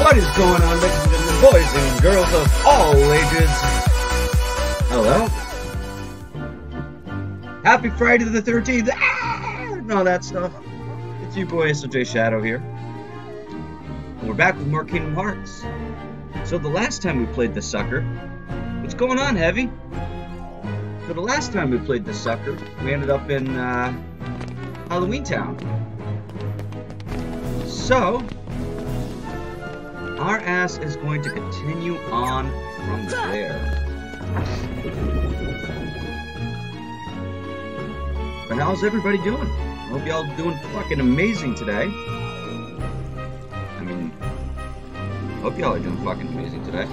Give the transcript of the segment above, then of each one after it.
What is going on, ladies and gentlemen, boys and girls of all ages? Hello? Happy Friday the 13th! And all that stuff. It's your boy SoJ Shadow here. And we're back with more Kingdom Hearts. So the last time we played this sucker... What's going on, Heavy? So the last time we played this sucker, we ended up in Halloween Town. So... our ass is going to continue on from there. But how's everybody doing? I hope y'all doing fucking amazing today. I mean, I hope y'all are doing fucking amazing today.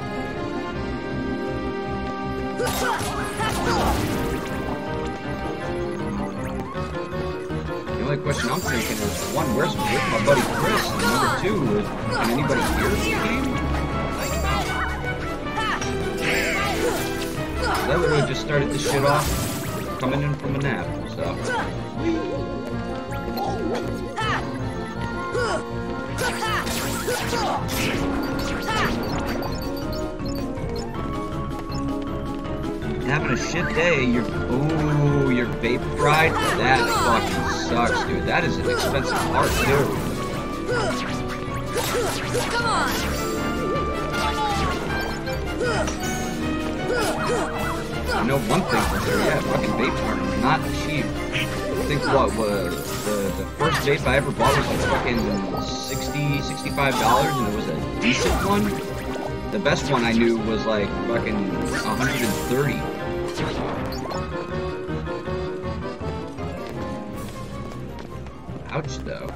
The only question I'm thinking is, one, where's my buddy Chris? And number two is, can anybody hear this game? I literally just started this shit off coming in from a nap, so. Having a shit day, your vape fried? That fucking sucks, dude. That is an expensive part, too. Come on! I know one thing for sure, yeah, fucking vapes are not cheap. I think what was the first vape I ever bought was like fucking $65, and it was a decent one. The best one I knew was like fucking $130. Ouch, though.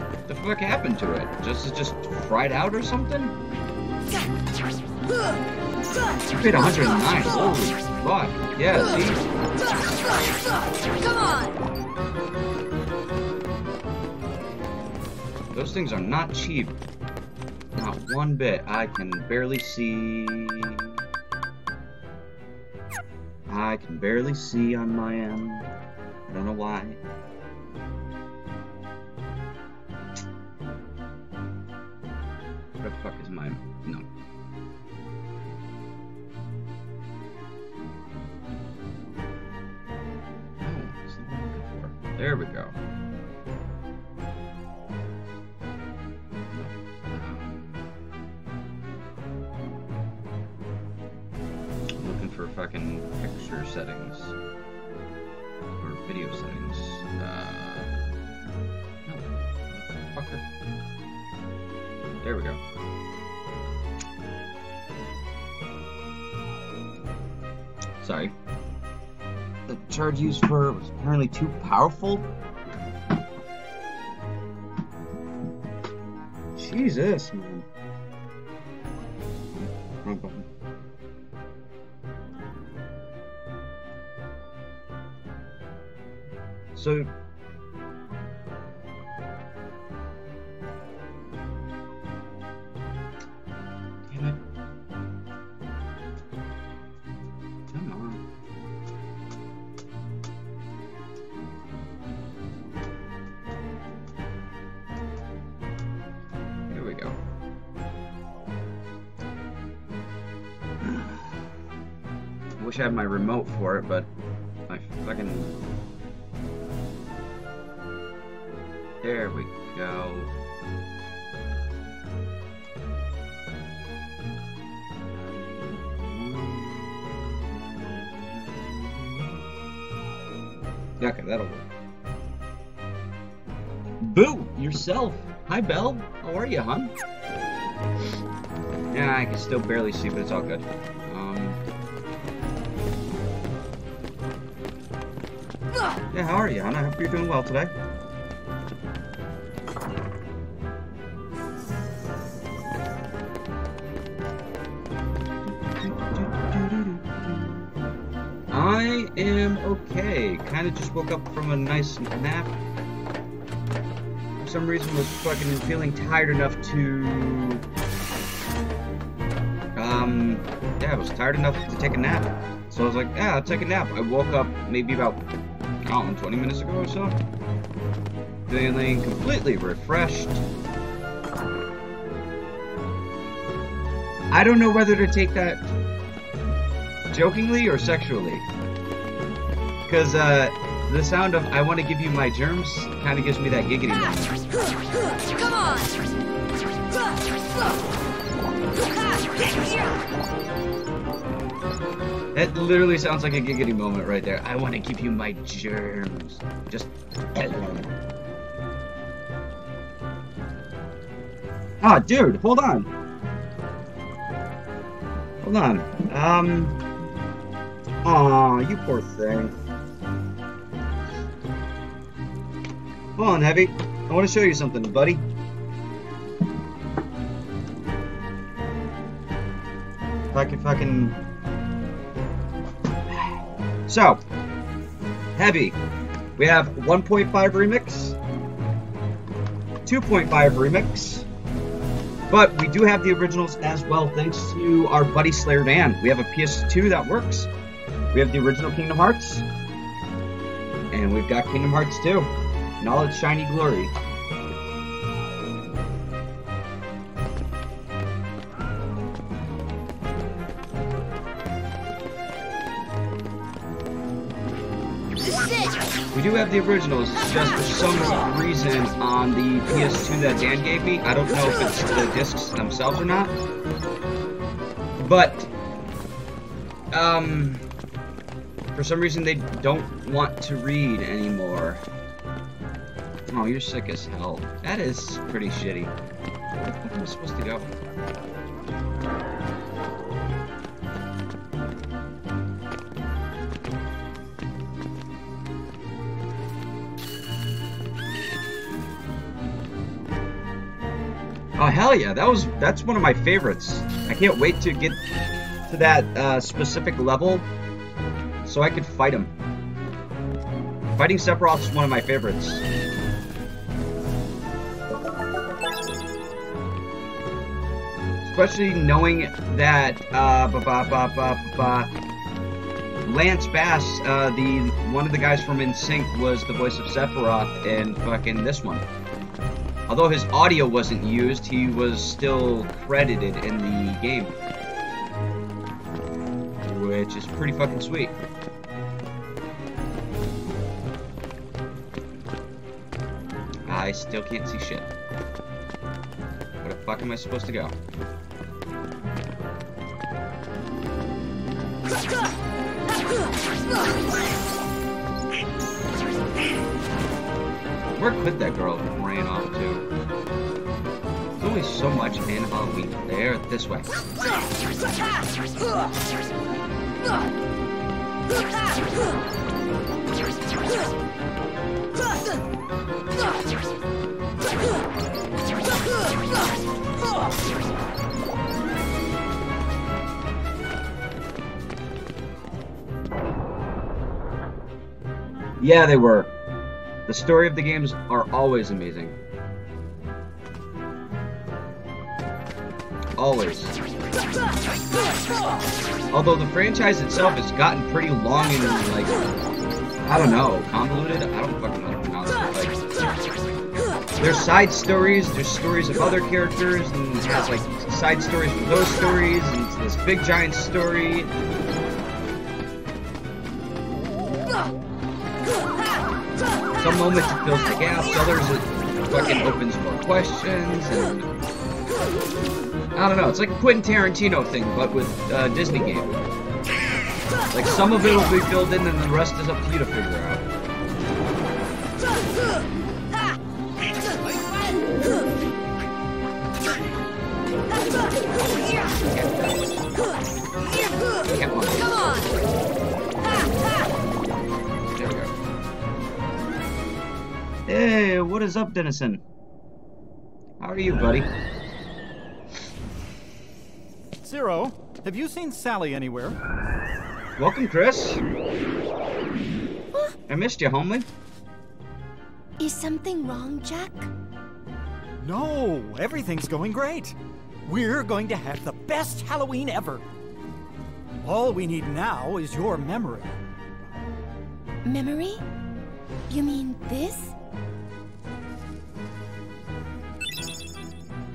What the fuck happened to it? Just fried out or something? You paid $109. Holy Fuck. Yeah, see? Come on! Those things are not cheap. Not one bit. I can barely see. I can barely see on my end. I don't know why. What the fuck is my... No. Oh, that's not what I'm looking for. There we go. I'm looking for fucking picture settings. Or video settings. No. Fucker. There we go. Sorry. The charge used for was apparently too powerful. Jesus, man. Wrong button. So... Damn it. Come on. Here we go. I wish I had my remote for it, but my fucking... There we go. Okay, that'll work. Boo! Yourself! Hi, Belle. How are you, hon? Yeah, I can still barely see, but it's all good. Yeah, how are you, hon? I hope you're doing well today. I am okay. Kind of just woke up from a nice nap. For some reason was fucking feeling tired enough to... yeah, I was tired enough to take a nap. So I was like, yeah, I'll take a nap. I woke up maybe about, I don't know, 20 minutes ago or so. Feeling completely refreshed. I don't know whether to take that jokingly or sexually. Because the sound of I want to give you my germs kind of gives me that giggity moment. Come on! That literally sounds like a giggity moment right there. I want to give you my germs. Just... Ah, dude, hold on. Hold on. Aw, you poor thing. Hold on, Heavy. I want to show you something, buddy. If I can fucking... So, Heavy. We have 1.5 remix, 2.5 remix, but we do have the originals as well, thanks to our buddy Slayer Dan. We have a PS2 that works. We have the original Kingdom Hearts, and we've got Kingdom Hearts 2 in all its shiny glory. We do have the originals, just for some reason on the PS2 that Dan gave me. I don't know if it's the discs themselves or not. But, for some reason they don't want to read anymore. Oh, you're sick as hell. That is pretty shitty. Where the fuck am I supposed to go? Oh hell yeah, that's one of my favorites. I can't wait to get to that specific level so I could fight him. Fighting Sephiroth is one of my favorites. Especially knowing that Lance Bass, one of the guys from NSYNC, was the voice of Sephiroth in fucking this one. Although his audio wasn't used, he was still credited in the game, which is pretty fucking sweet. I still can't see shit. Where the fuck am I supposed to go? Where could that girl have ran off to? There's only so much in Halloween. There, this way. Yeah, they were. The story of the games are always amazing. Always. Although the franchise itself has gotten pretty long and, like, I don't know, convoluted? I don't fucking know how to pronounce it. Like, there's side stories, there's stories of other characters, and it has, like, side stories for those stories, and it's this big giant story. Some moments it fills the gaps, others it fucking opens more questions, and I don't know, it's like a Quentin Tarantino thing, but with Disney game. Like, some of it will be filled in, and the rest is up to you to figure out. Come on! Hey, what is up, Dennison? How are you, buddy? Zero, have you seen Sally anywhere? Welcome, Chris. I missed you, homie. Is something wrong, Jack? No, everything's going great. We're going to have the best Halloween ever. All we need now is your memory. Memory? You mean this?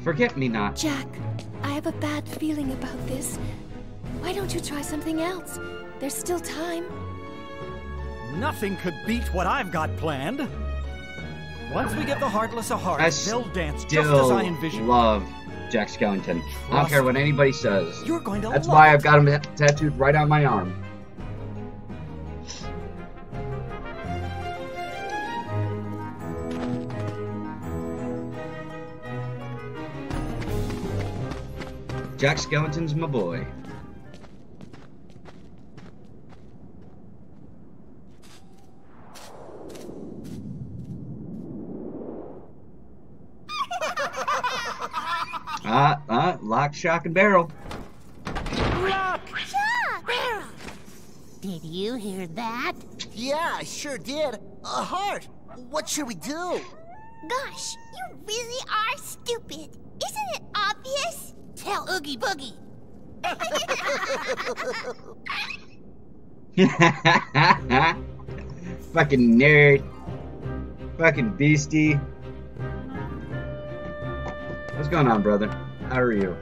Forget me not. Jack, I have a bad feeling about this. Why don't you try something else? There's still time. Nothing could beat what I've got planned. Once we give the Heartless a heart, they'll dance just as I envision. Love Jack Skellington. I don't care what anybody says. You're going to That's why I've got him tattooed right on my arm. Jack Skellington's my boy. Lock, shock, and barrel. Lock, shock, barrel. Did you hear that? Yeah, I sure did. A heart. What should we do? Gosh, you really are stupid. Isn't it obvious? Tell Oogie Boogie. Fucking nerd. Fucking beastie. What's going on, brother? How are you?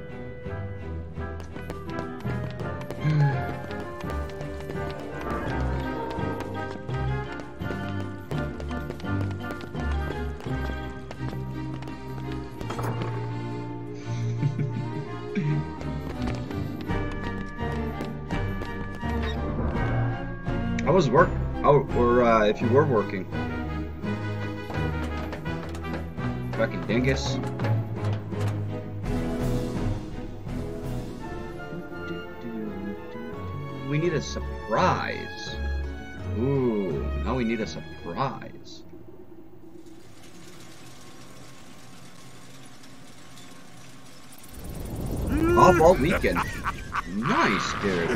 I was or if you were working. Fucking dingus. We need a surprise. Ooh, now we need a surprise. Off all weekend. Nice, dude.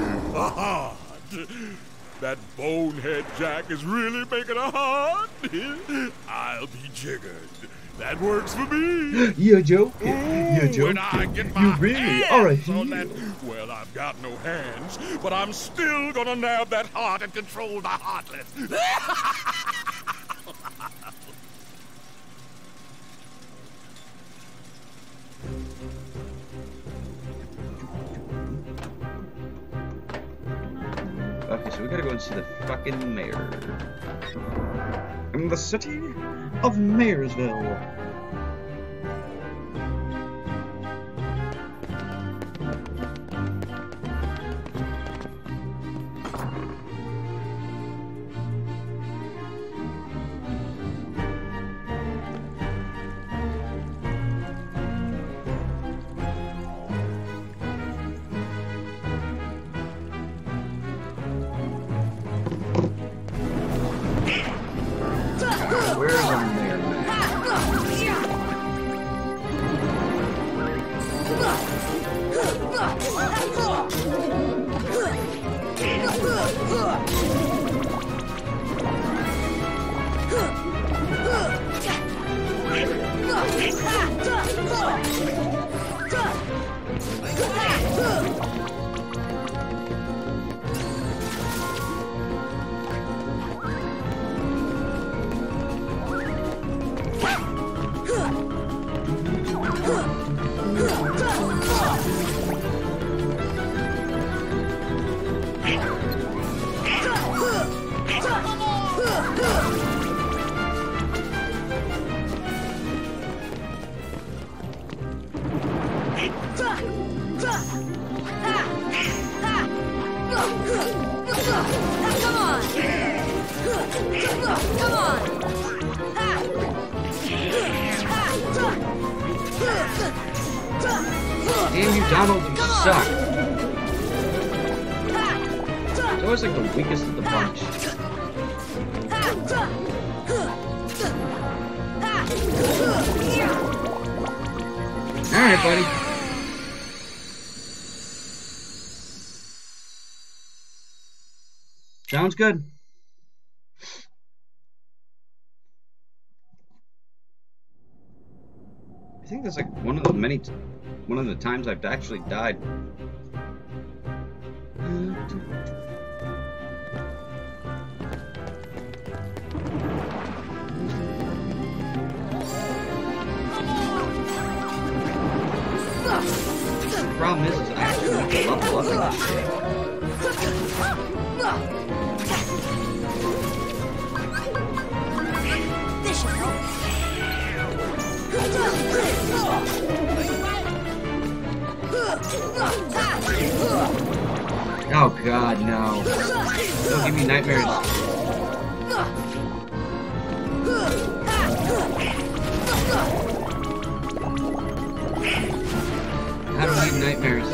That bonehead Jack is really making a hard. I'll be jiggered. That works for me. You're joking. You're joking. When I get my You really are a hands on heel. that, well, I've got no hands, but I'm still gonna nab that heart and control the heartless. Okay, so we gotta go and see the fucking mayor. In the city of Mayorsville. Where's our mayor, man? Damn you, Donald, you suck. It's always like the weakest of the bunch. Alright, buddy. Sounds good. I think that's like one of the times I've actually died. The problem is I actually want to level up this shit. This should help. Oh god, no. Don't give me nightmares. I don't need nightmares. I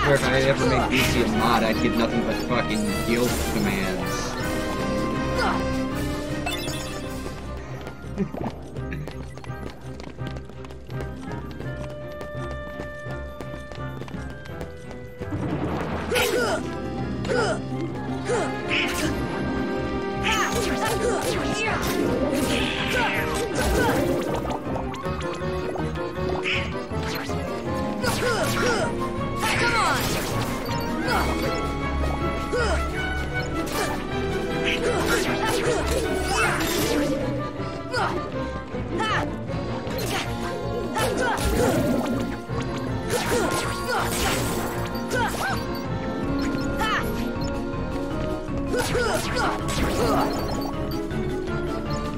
swear if I ever make DC a mod, I'd get nothing but fucking guild commands.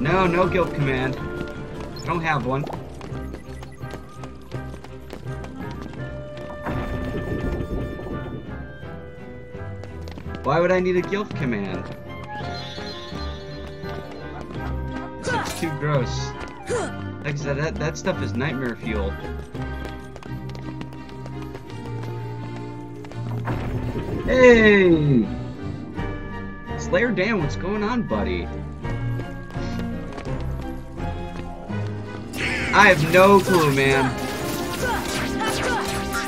No, no guild command. I don't have one. Why would I need a guild command? It's too gross. Like I said, that stuff is nightmare fuel. Hey! Slayer Dan, what's going on, buddy? I have no clue, man.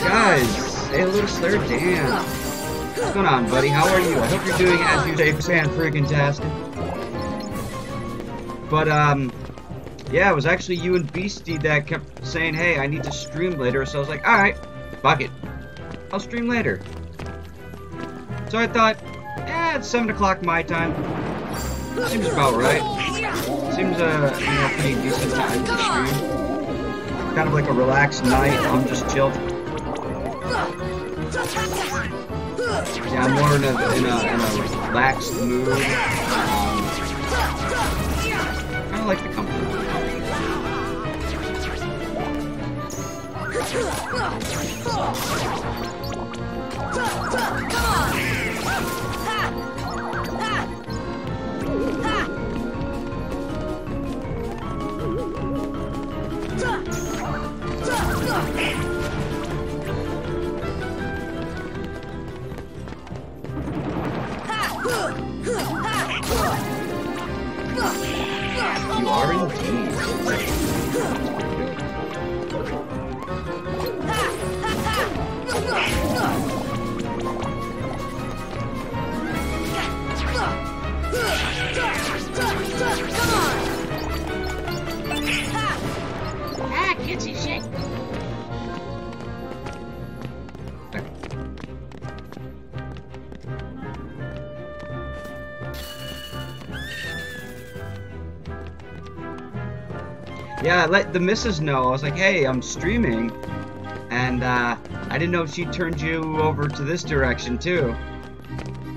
Guys, say hello to Slayer Dan. What's going on, buddy? How are you? I hope you're doing as you say, fan-friggin-tastic. But, yeah, it was actually you and Beastie that kept saying, hey, I need to stream later, so I was like, alright, fuck it. I'll stream later. So I thought, it's 7 o'clock my time. Seems about right. Seems, pretty decent time to stream. Kind of like a relaxed night, I'm just chilled. Yeah, I'm more in a relaxed mood. Kind of like the comfort. You are indeed. Can't see shit. Yeah, I let the missus know. I was like, hey, I'm streaming. And, I didn't know if she turned you over to this direction, too.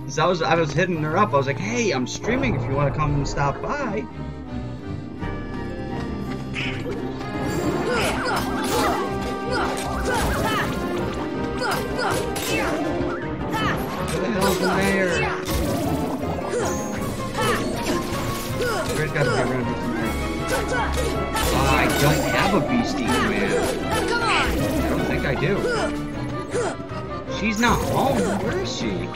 So I was hitting her up. I was like, hey, I'm streaming if you want to come and stop by. Where the hell's the mayor? Mayor's gotta be around here somewhere. I don't have a beastie command. I don't think I do. She's not home. Where is she?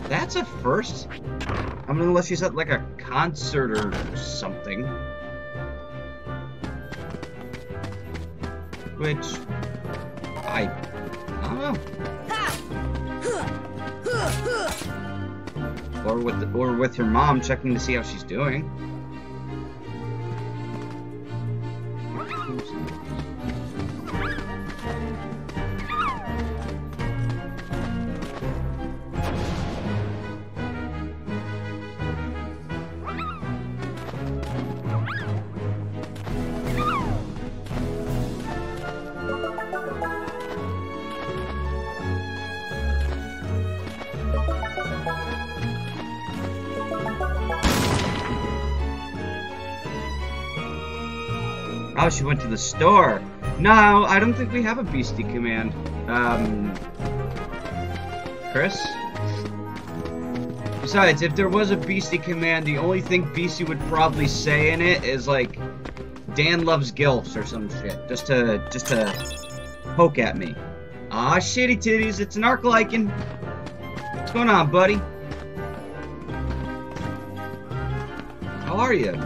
That's a first. I mean, unless she's at like a concert or something. Which I don't know. Or with her mom checking to see how she's doing. Oh, she went to the store. No, I don't think we have a beastie command. Chris? Besides, if there was a beastie command, the only thing Beastie would probably say in it is like, Dan loves gilfs or some shit. Just to poke at me. Aw, shitty titties, it's an arc lichen. What's going on, buddy? How are you?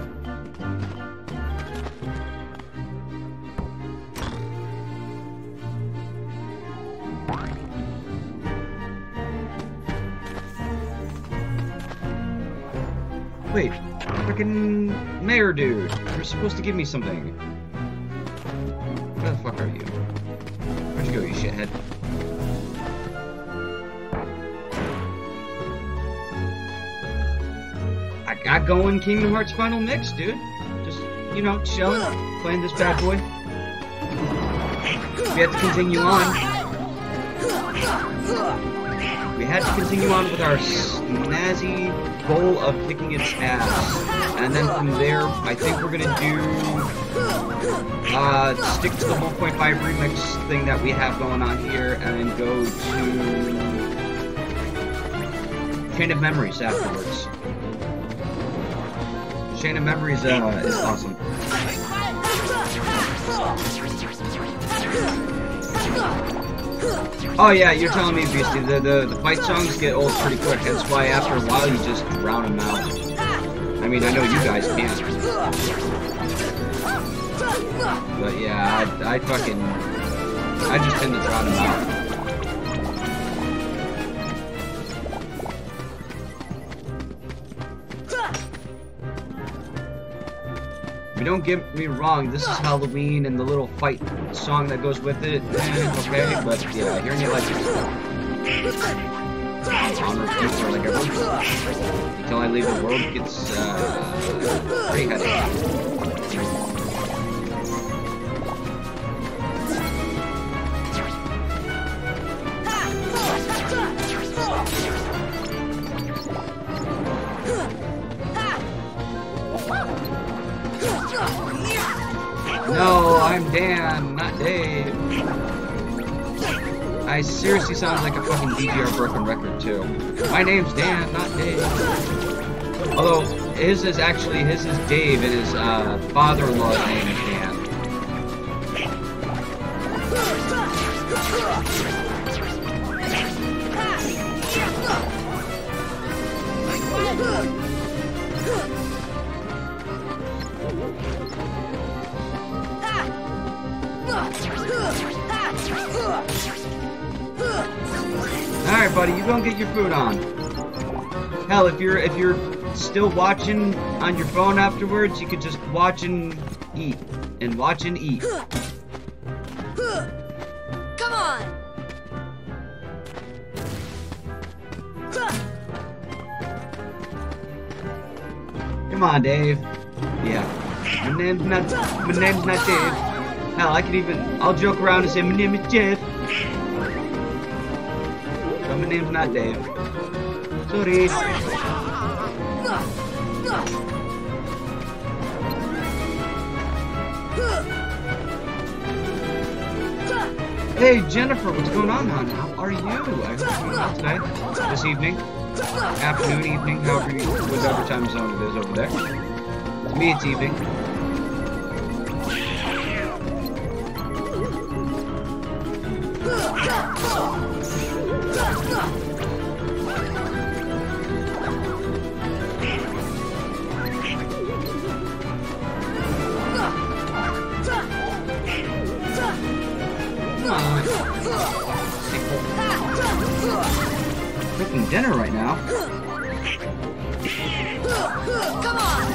Wait, frickin' mayor dude, you're supposed to give me something. Where the fuck are you? Where'd you go, you shithead? I got going Kingdom Hearts Final Mix, dude. Just, you know, chilling, playing this bad boy. We had to continue on. We had to continue on with our snazzy goal of kicking its ass. And then from there, I think we're gonna do, stick to the 1.5 remix thing that we have going on here, and then go to Chain of Memories afterwards. Chain of Memories, is awesome. Oh yeah, you're telling me, Beastie, the fight songs get old pretty quick. That's why after a while you just drown them out. I mean, I know you guys can. But yeah, I just tend to drown him out. I mean, don't get me wrong, this is Halloween and the little fight song that goes with it, okay, but yeah, hearing it like on repeat for like a week until I leave the world gets pretty heavy. No, I'm Dan, not Dave. I seriously sound like a fucking DDR broken record too. My name's Dan, not Dave. Although his is Dave and his father-in-law's name is Dan. Alright, buddy, you go and get your food on. Hell, if you're still watching on your phone afterwards, you could just watch and eat. And watch and eat. Come on! Come on, Dave. Yeah. My name's not Dave. Hell, I'll joke around and say my name is Jeff. But my name's not Dave. Sorry. Hey, Jennifer, what's going on, hon? How are you? I hope you're doing well tonight, this evening, afternoon, evening, whatever time zone it is over there. To me, it's evening. Cooking dinner right now. Come on!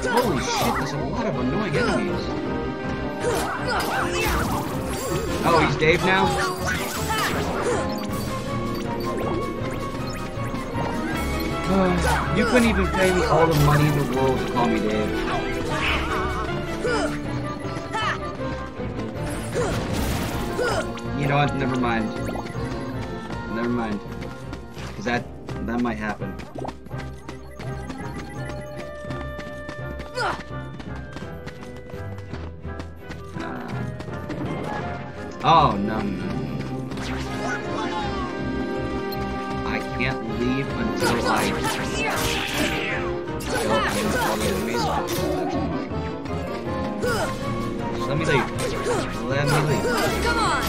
Holy shit, there's a lot of annoying enemies. Oh, he's Dave now? You couldn't even pay me all the money in the world to call me Dave. You know what? Never mind. Never mind. Because that might happen. Oh, no. I can't leave until I kill all the enemies. That's annoying. Just let me leave. Let me leave. Come on!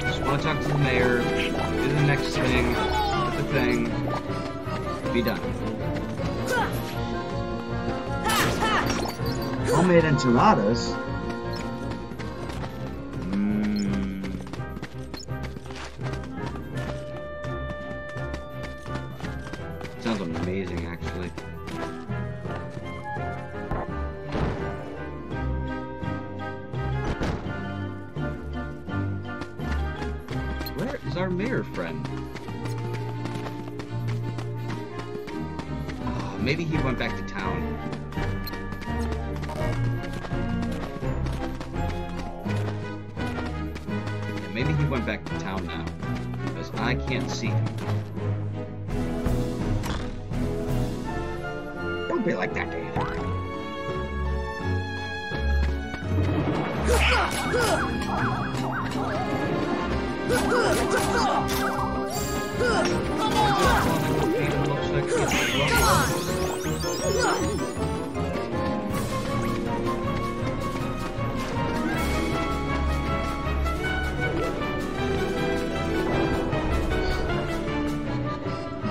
Just want to talk to the mayor, do the next thing, get the thing, be done. Homemade enchiladas? Sounds amazing, actually. Where is our mayor friend? Oh, maybe he went back to town. Yeah, maybe he went back to town now. Because I can't see him. Don't be like that, Dave.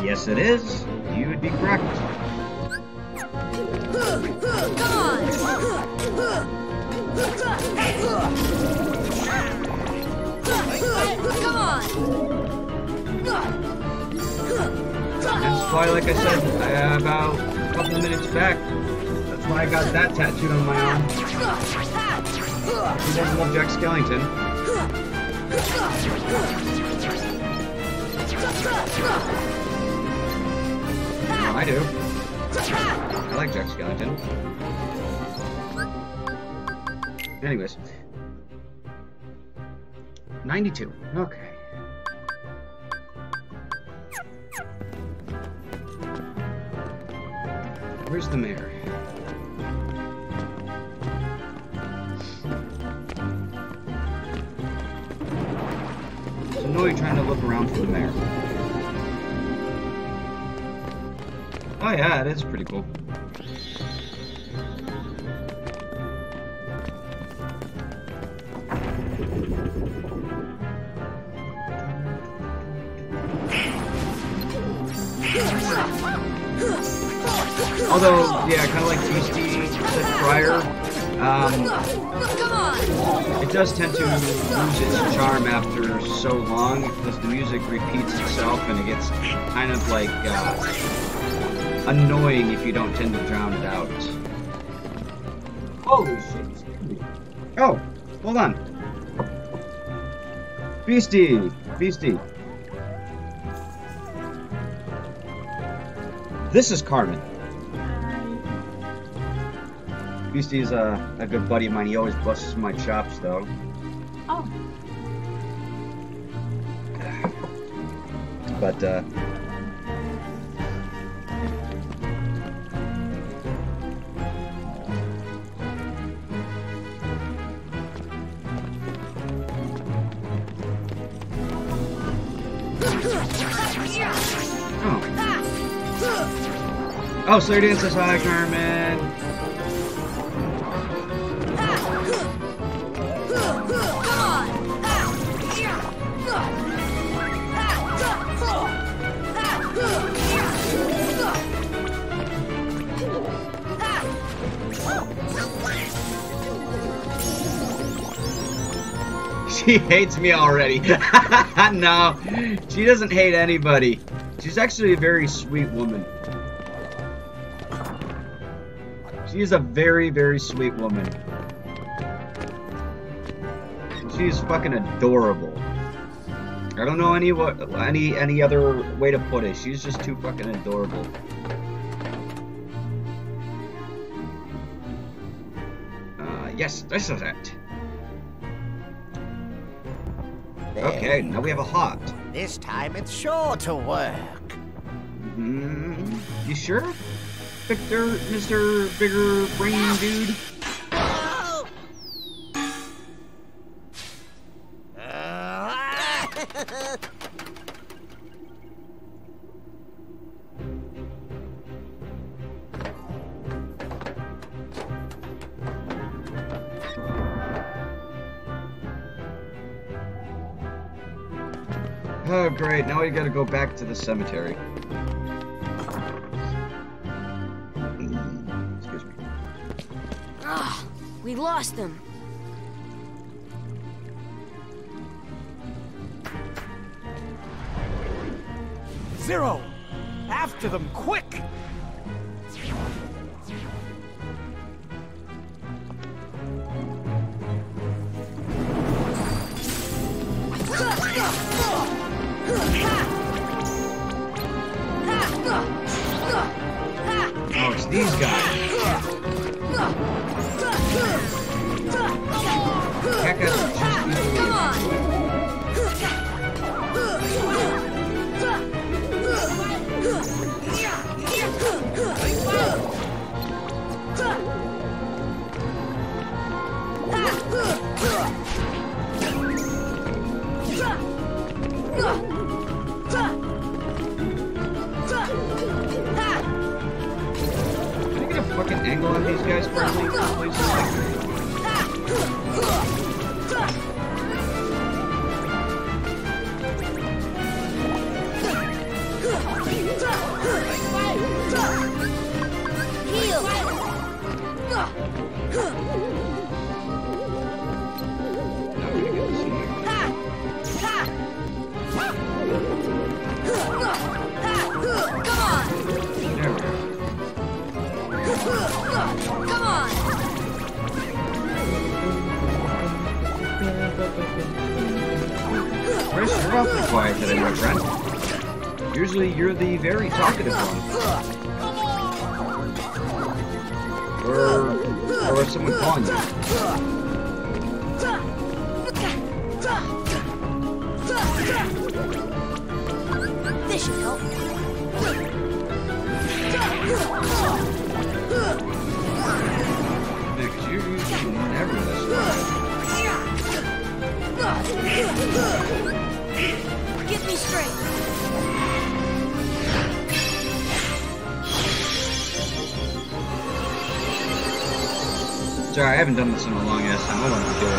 Yes, it is. You would be correct. Come on! Come on! That's why, like I said, about a couple minutes back, that's why I got that tattooed on my arm. He doesn't love Jack Skellington. I do. I like Jack Skellington. Anyways. 92. Okay. Where's the mayor? So no, you're trying to look around for the mayor. Oh yeah, it is pretty cool. Although, yeah, kind of like Beastie said prior, it does tend to lose its charm after so long because the music repeats itself and it gets kind of like annoying if you don't tend to drown it out. Holy shit. Oh, hold on. Beastie. This is Carmen. Beastie's a good buddy of mine. He always busts my chops, though. Oh. But, Oh, Slayer Dan says hi, Carmen. She hates me already. No, she doesn't hate anybody. She's actually a very sweet woman. She is a very, very sweet woman. She is fucking adorable. I don't know any other way to put it. She's just too fucking adorable. Yes, this is it. Okay, now we have a heart. This time it's sure to work. You sure? Victor, Mr. Bigger Brain Dude? Oh, great. Now we gotta go back to the cemetery. Excuse me. Ah, we lost them. Zero! After them, quick! Oh, it's these guys. Heck, Can I get a fucking angle on these guys firstly, please? Come on! Chris, you're awfully quiet today, my friend. Usually you're the very talkative one. Or is someone calling you? This should help. Because you're usually never this quiet. Get me straight. Sorry, I haven't done this in a long ass time. I wanted to do it.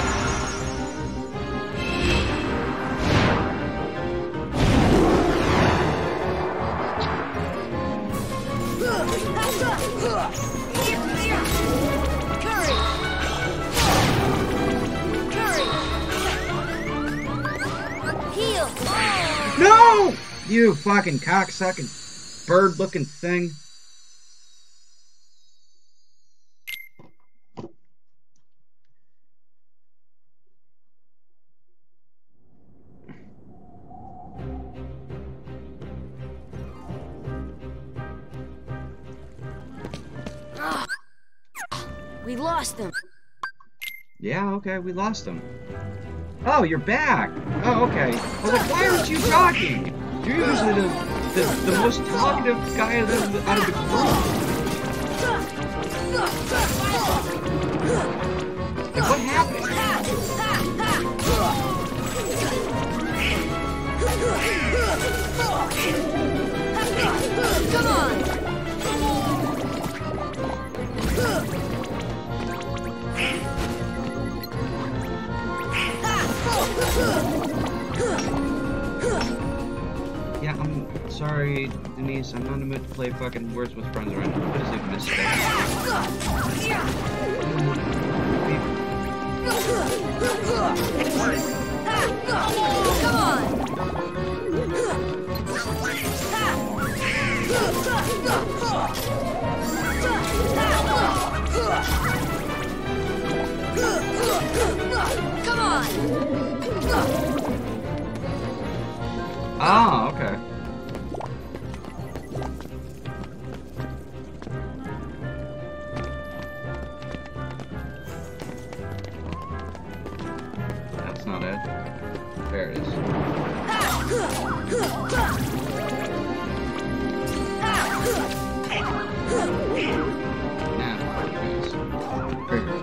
No! You fucking cocksucking bird-looking thing. We lost them. Yeah, okay, we lost him. Oh, you're back! Oh, okay. I was like, why aren't you talking? You're usually the most talkative guy out of the group. Like, what happened? Come on! Yeah, I'm sorry, Denise. I'm not in the mood to play fucking Words with Friends right now. What is it, mistake? Come on! Come on! Ah, okay. That's not it. There it is. Now, trigger.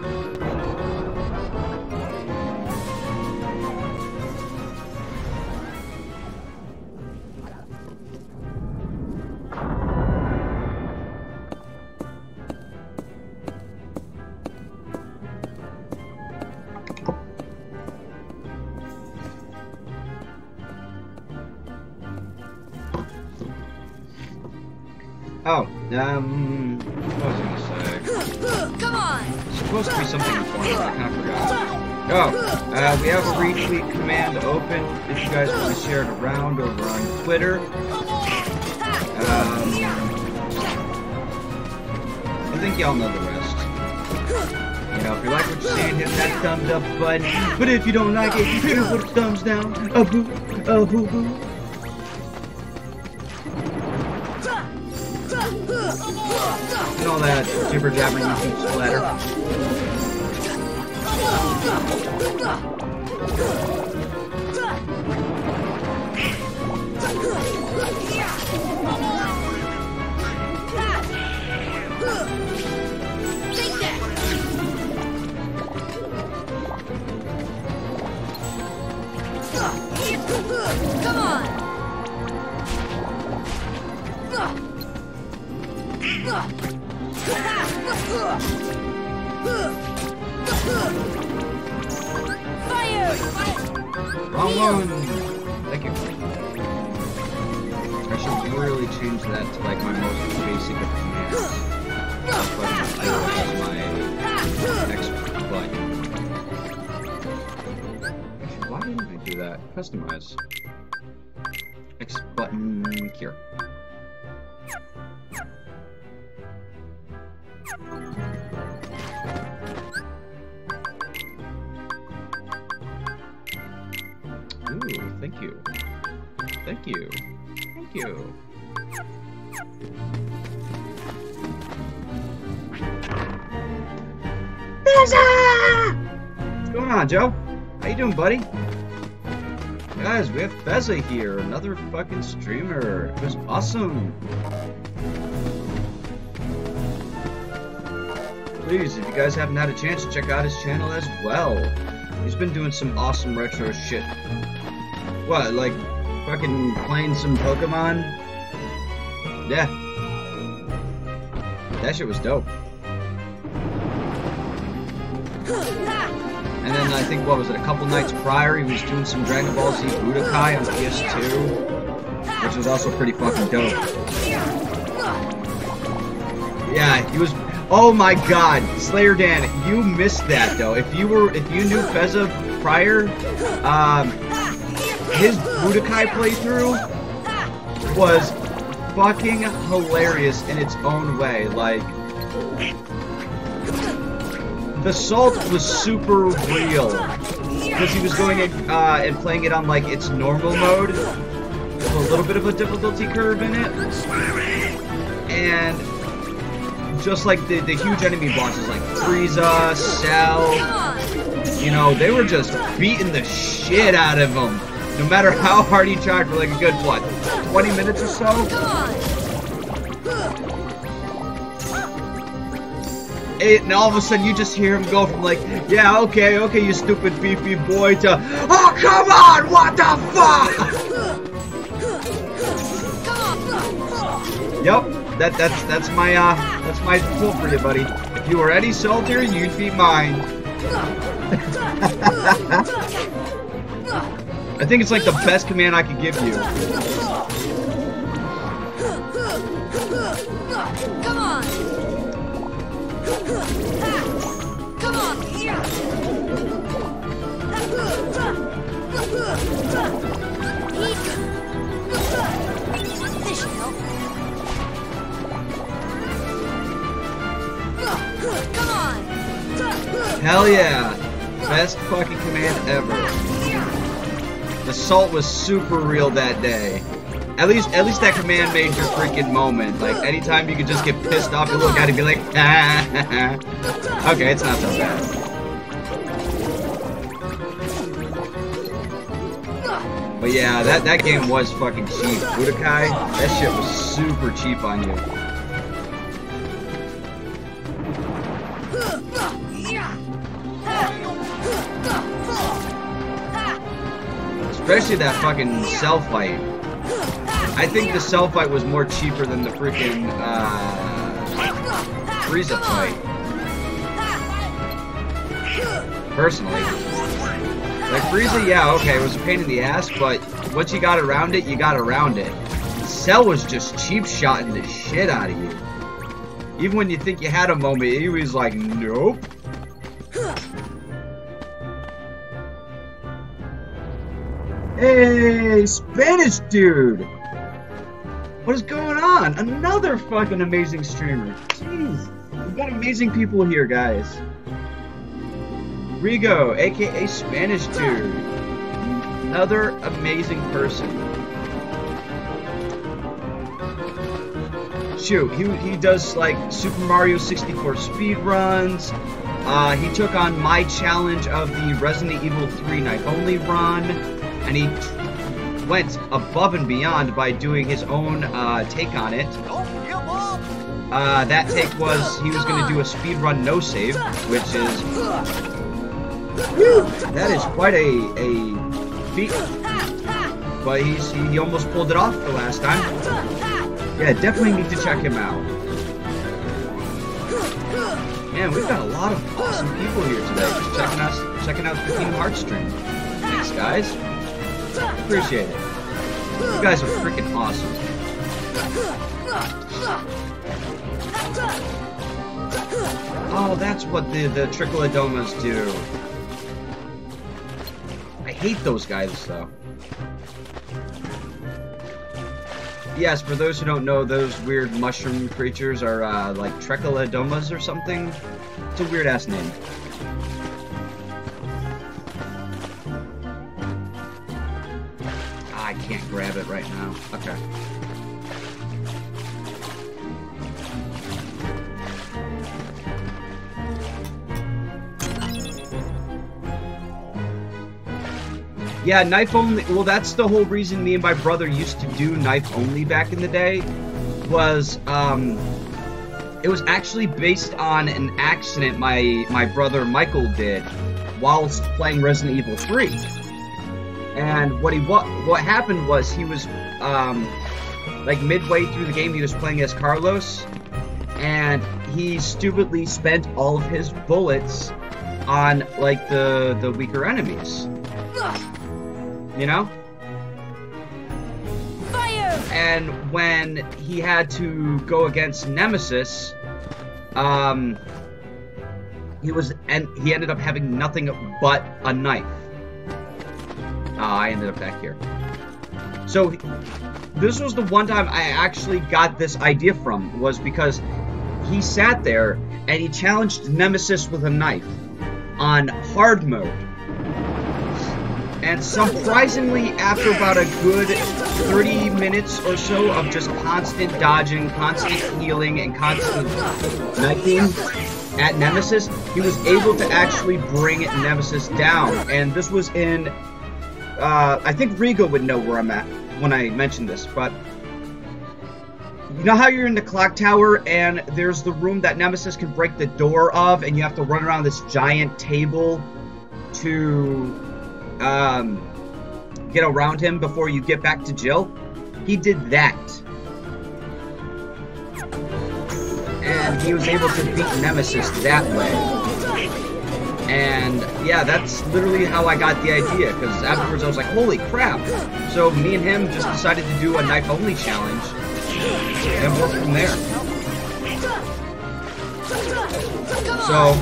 Oh, what was I gonna say? Come on! It's supposed to be something important, I kind of forgot. Oh, we have a retweet command open if you guys want to share it around over on Twitter. I think y'all know the rest. You know, if you like what you're seeing, hit that thumbs up button. But if you don't like it, hit it with a thumbs down. A boo, a boo boo. And all that jibber jabber YouTube splatter. Take that! Come on! Fire! Wrong one! Thank you. I should really change that to like my most basic of commands. But I as my X button. Actually, why didn't I do that? Customize. X button cure. Ooh, thank you. Thank you. Thank you. What's going on, Joe? How you doing, buddy? Guys, we have Fezza here, another fucking streamer. It was awesome. Please, if you guys haven't had a chance, check out his channel as well. He's been doing some awesome retro shit. What, like fucking playing some Pokemon? Yeah. That shit was dope. And then I think, what was it, a couple nights prior, he was doing some Dragon Ball Z Budokai on PS2, which was also pretty fucking dope. Yeah, he was. Oh my God, Slayer Dan, you missed that though. If you knew Fezza prior, his Budokai playthrough was fucking hilarious in its own way. Like, the salt was super real because he was going and playing it on like its normal mode with a little bit of a difficulty curve in it, and just like the huge enemy bosses like Frieza, Cell, you know, they were just beating the shit out of him, no matter how hard he tried for like a good, what, 20 minutes or so? And all of a sudden you just hear him go from like, yeah, okay, you stupid beefy boy, to, oh, come on, what the fuck? Yep, that's my pull for you, buddy. If you were any saltier, you'd be mine. I think it's like the best command I could give you. Come on. Come on here. This should help. Come on. Hell yeah. Best fucking command ever. The salt was super real that day. At least that command made your freaking moment. Like, anytime you could just get pissed off, you look at it and be like, ah. Okay, it's not so bad. But yeah, that game was fucking cheap. Budokai, that shit was super cheap on you. Especially that fucking Cell fight. I think the Cell fight was more cheaper than the freaking Frieza fight. Personally. Like Frieza, yeah, okay, it was a pain in the ass, but once you got around it, you got around it. Cell was just cheap shotting the shit out of you. Even when you think you had a moment, he was like, nope. Hey, Spanish dude! What is going on? Another fucking amazing streamer. Jeez, we've got amazing people here, guys. Rigo, aka Spanish dude. Another amazing person. Shoot, he does like Super Mario 64 speed runs. He took on my challenge of the Resident Evil 3 night only run. And he went above and beyond by doing his own take on it. That take was he was going to do a speedrun no save, which is that is quite a feat. But he almost pulled it off the last time. Yeah, definitely need to check him out. Man, we've got a lot of awesome people here today, just checking out the Kingdom Hearts stream. Thanks, guys. Appreciate it. You guys are freaking awesome. Oh, that's what the Tricholodomas do. I hate those guys, though. Yes, for those who don't know, those weird mushroom creatures are like Trecholodomas or something. It's a weird-ass name. I can't grab it right now. Okay. Yeah, knife only. Well, that's the whole reason me and my brother used to do knife only back in the day. Was it was actually based on an accident my brother Michael did whilst playing Resident Evil 3. And what happened was he was like midway through the game he was playing as Carlos, and he stupidly spent all of his bullets on like the weaker enemies. You know? Fire! And when he had to go against Nemesis, he ended up having nothing but a knife. I ended up back here. So this was the one time I actually got this idea from, was because he sat there and he challenged Nemesis with a knife on hard mode. And surprisingly, after about a good 30 minutes or so of just constant dodging, constant healing, and constant knifing at Nemesis, he was able to actually bring Nemesis down. And this was in, I think Rigo would know where I'm at when I mention this, but you know how you're in the clock tower and there's the room that Nemesis can break the door of, and you have to run around this giant table to get around him before you get back to Jill? He did that. And he was able to beat Nemesis that way. And yeah, that's literally how I got the idea, because afterwards I was like, holy crap. So me and him just decided to do a knife only challenge and work from there. So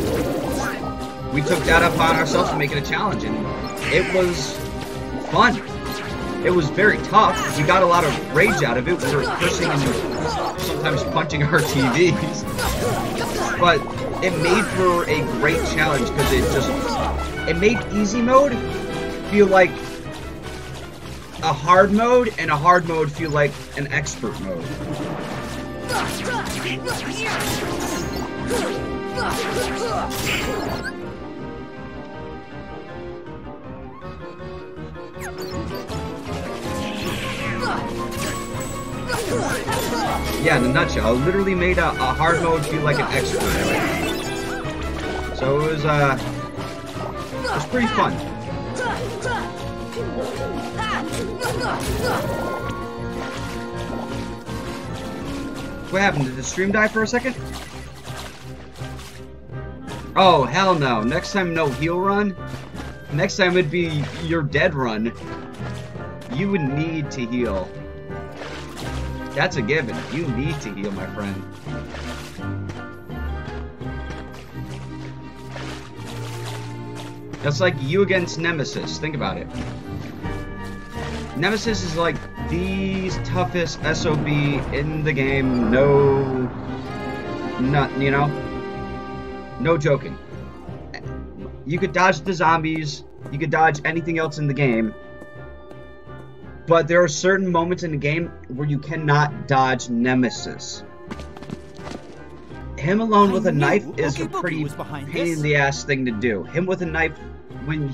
we took that upon ourselves to make it a challenge, and it was fun. It was very tough. We got a lot of rage out of it. We were cursing and sometimes punching our TVs. But it made for a great challenge because it made easy mode feel like a hard mode, and a hard mode feel like an expert mode. Yeah, in a nutshell, it literally made a hard mode feel like an expert mode. So it was pretty fun. What happened? Did the stream die for a second? Oh, hell no. Next time, no heal run. Next time it'd be your dead run. You would need to heal. That's a given. You need to heal, my friend. That's like you against Nemesis. Think about it. Nemesis is like the toughest SOB in the game. No, you know, no joking. You could dodge the zombies. You could dodge anything else in the game. But there are certain moments in the game where you cannot dodge Nemesis. Him alone with a knife is a pretty pain in the ass thing to do. Him with a knife when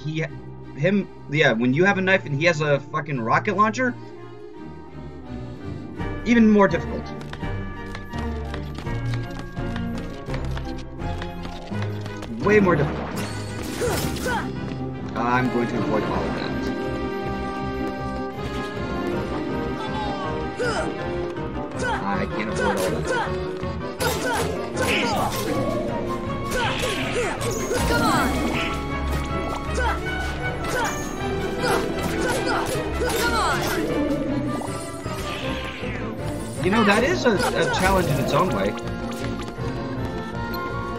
when you have a knife and he has a fucking rocket launcher, even more difficult. Way more difficult. I'm going to avoid all of that. I can't avoid all that. Come on! Come on! You know, that is a challenge in its own way.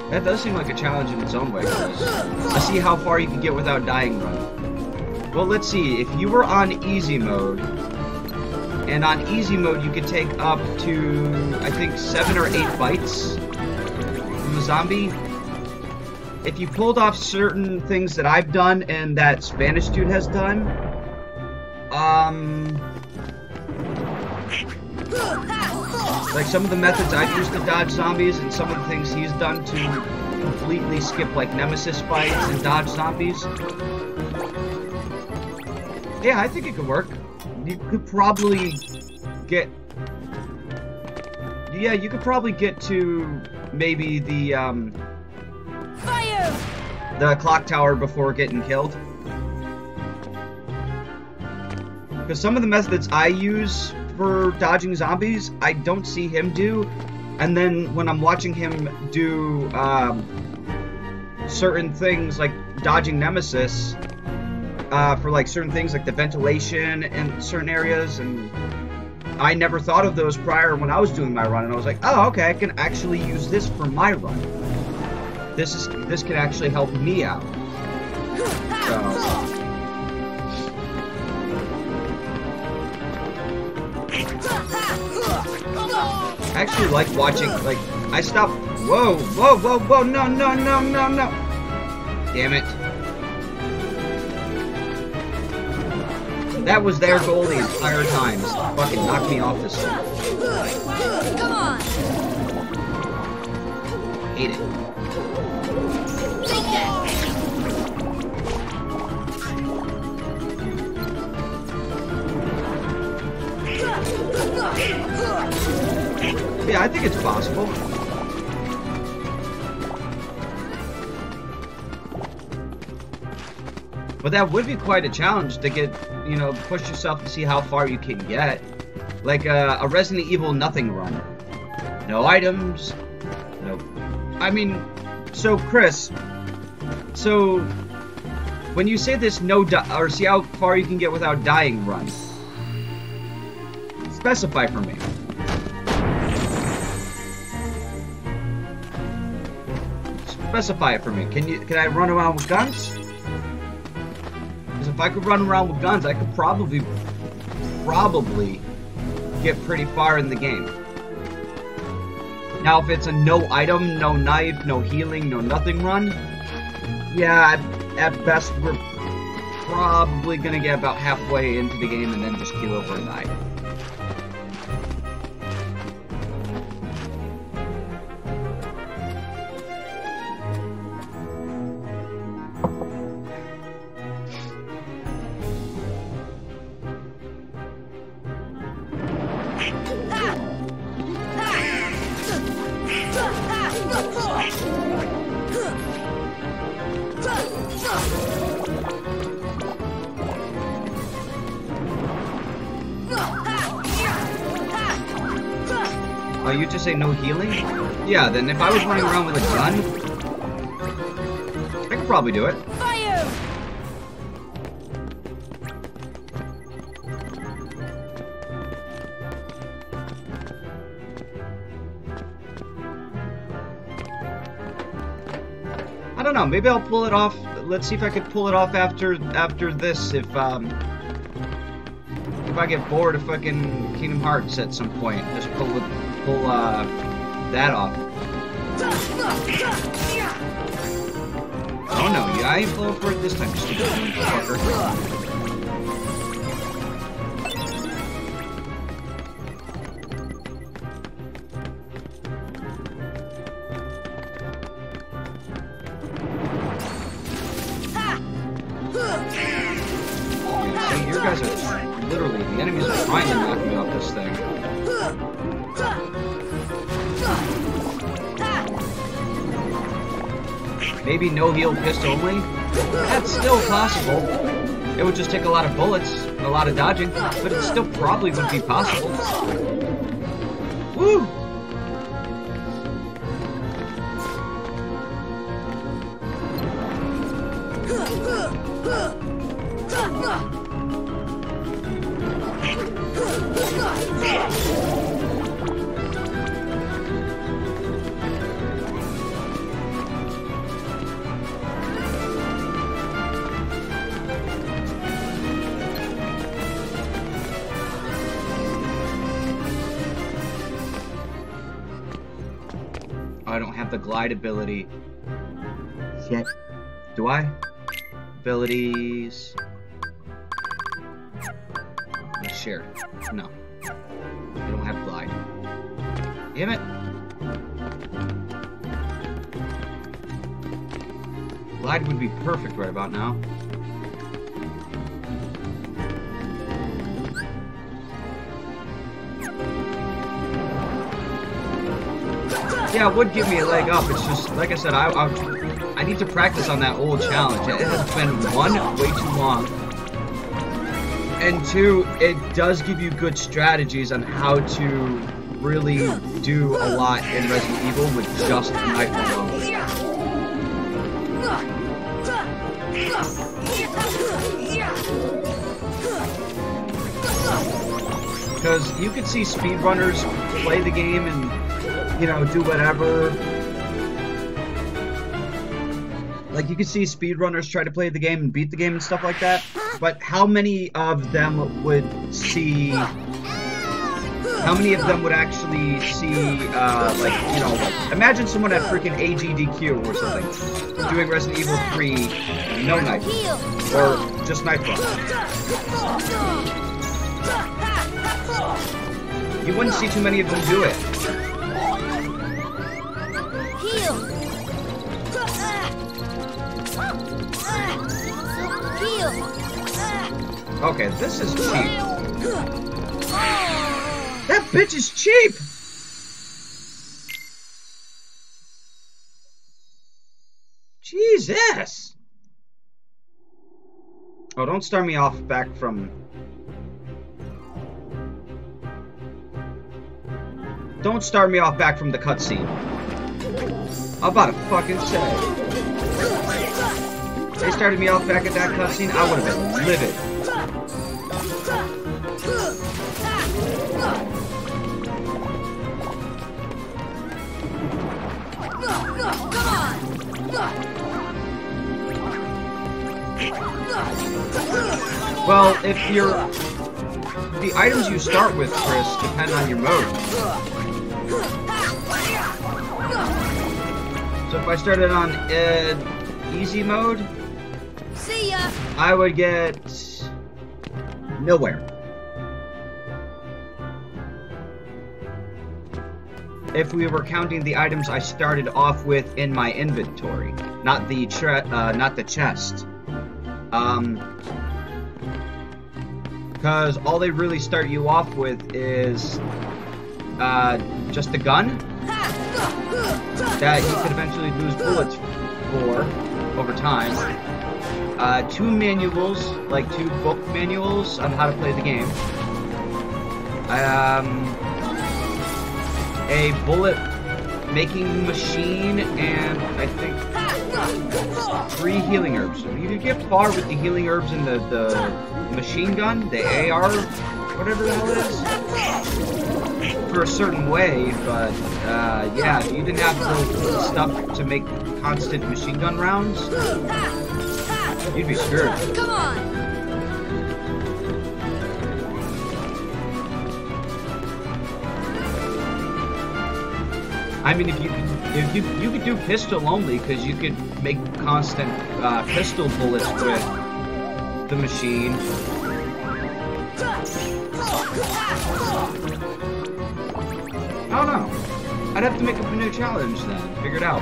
That does seem like a challenge in its own way. Let's see how far you can get without dying run. Well, let's see. If you were on easy mode, and on easy mode you could take up to, I think, 7 or 8 bites from a zombie. If you pulled off certain things that I've done and that Spanish dude has done, like some of the methods I've used to dodge zombies and some of the things he's done to completely skip like nemesis fights and dodge zombies. Yeah, I think it could work. You could probably get... Yeah, you could probably get to maybe the, Fire! the clock tower before getting killed. Because some of the methods I use for dodging zombies, I don't see him do. And then when I'm watching him do certain things like dodging nemesis, for like certain things like the ventilation in certain areas, and I never thought of those prior when I was doing my run, and I was like, oh, okay, I can actually use this for my run. This can actually help me out. So I actually like watching, like, I stopped. Whoa, whoa, whoa, whoa, no, no, no, no, no. Damn it. That was their goal the entire time. Just fucking knock me off this thing. Come on! Hate it. Take that! Yeah, I think it's possible. But that would be quite a challenge to get, you know, push yourself to see how far you can get. Like a Resident Evil nothing run. No items. No. I mean, so Chris, so when you say this or see how far you can get without dying run, specify for me. Specify it for me. Can I run around with guns? Because if I could run around with guns, I could probably get pretty far in the game. Now, if it's a no item, no knife, no healing, no nothing run, yeah, at best we're probably gonna get about halfway into the game and then just keel over and die. Oh, you just say no healing? Yeah, then if I was running around with a gun, I could probably do it. Fire! I don't know, maybe I'll pull it off. Let's see if I could pull it off after this, if I get bored of fucking Kingdom Hearts at some point. Just pull that off. Oh no, yeah, I ain't falling for it this time, stupid fucker. See, you guys are literally, the enemies are trying to knock me off this thing. Maybe no heal pistol only? That's still possible. It would just take a lot of bullets and a lot of dodging, but it still probably would be possible. Woo! have the glide ability yet. Do I? Abilities. Share. No. I don't have glide. Damn it. Glide would be perfect right about now. Yeah, it would give me a leg up. It's just, like I said, I need to practice on that old challenge. It has been, one, way too long. And two, it does give you good strategies on how to really do a lot in Resident Evil with just a knife alone. Because you could see speedrunners play the game and, you know, do whatever. Like, you could see speedrunners try to play the game and beat the game and stuff like that. But how many of them would see... How many of them would actually see, like, you know, like, imagine someone at freaking AGDQ or something, doing Resident Evil 3, no knife, or just knife run. You wouldn't see too many of them do it. Okay, this is cheap. That bitch is cheap! Jesus! Oh, don't start me off back from... Don't start me off back from the cutscene. I'm about to fucking say. If they started me off back at that cutscene, I would have been livid. Well, if you're... The items you start with, Chris, depend on your mode. So if I started on easy mode, see ya. I would get nowhere. If we were counting the items I started off with in my inventory, not the chest. Because all they really start you off with is just the gun that you could eventually lose bullets for over time. 2 manuals, like 2 book manuals on how to play the game. A bullet making machine, and I think 3 healing herbs. You could get far with the healing herbs and the machine gun, the AR, whatever the hell it is, for a certain way, but yeah, if you didn't have the stuff to make constant machine gun rounds, you'd be screwed. Come on. I mean, if you could do pistol only, because you could make constant pistol bullets with the machine. I don't know. I'd have to make up a new challenge then. Figure it out.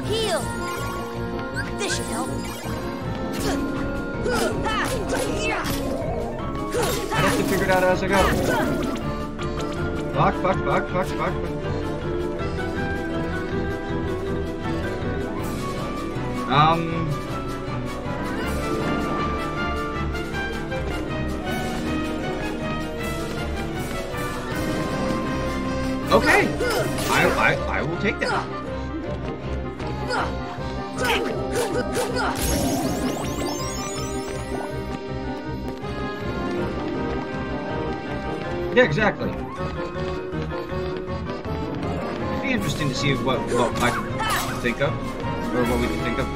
Heal. This should help. I'd have to figure it out as I go. Fuck. Okay. I will take that. Yeah, exactly. It'd be interesting to see what I can think of, or what we can think of.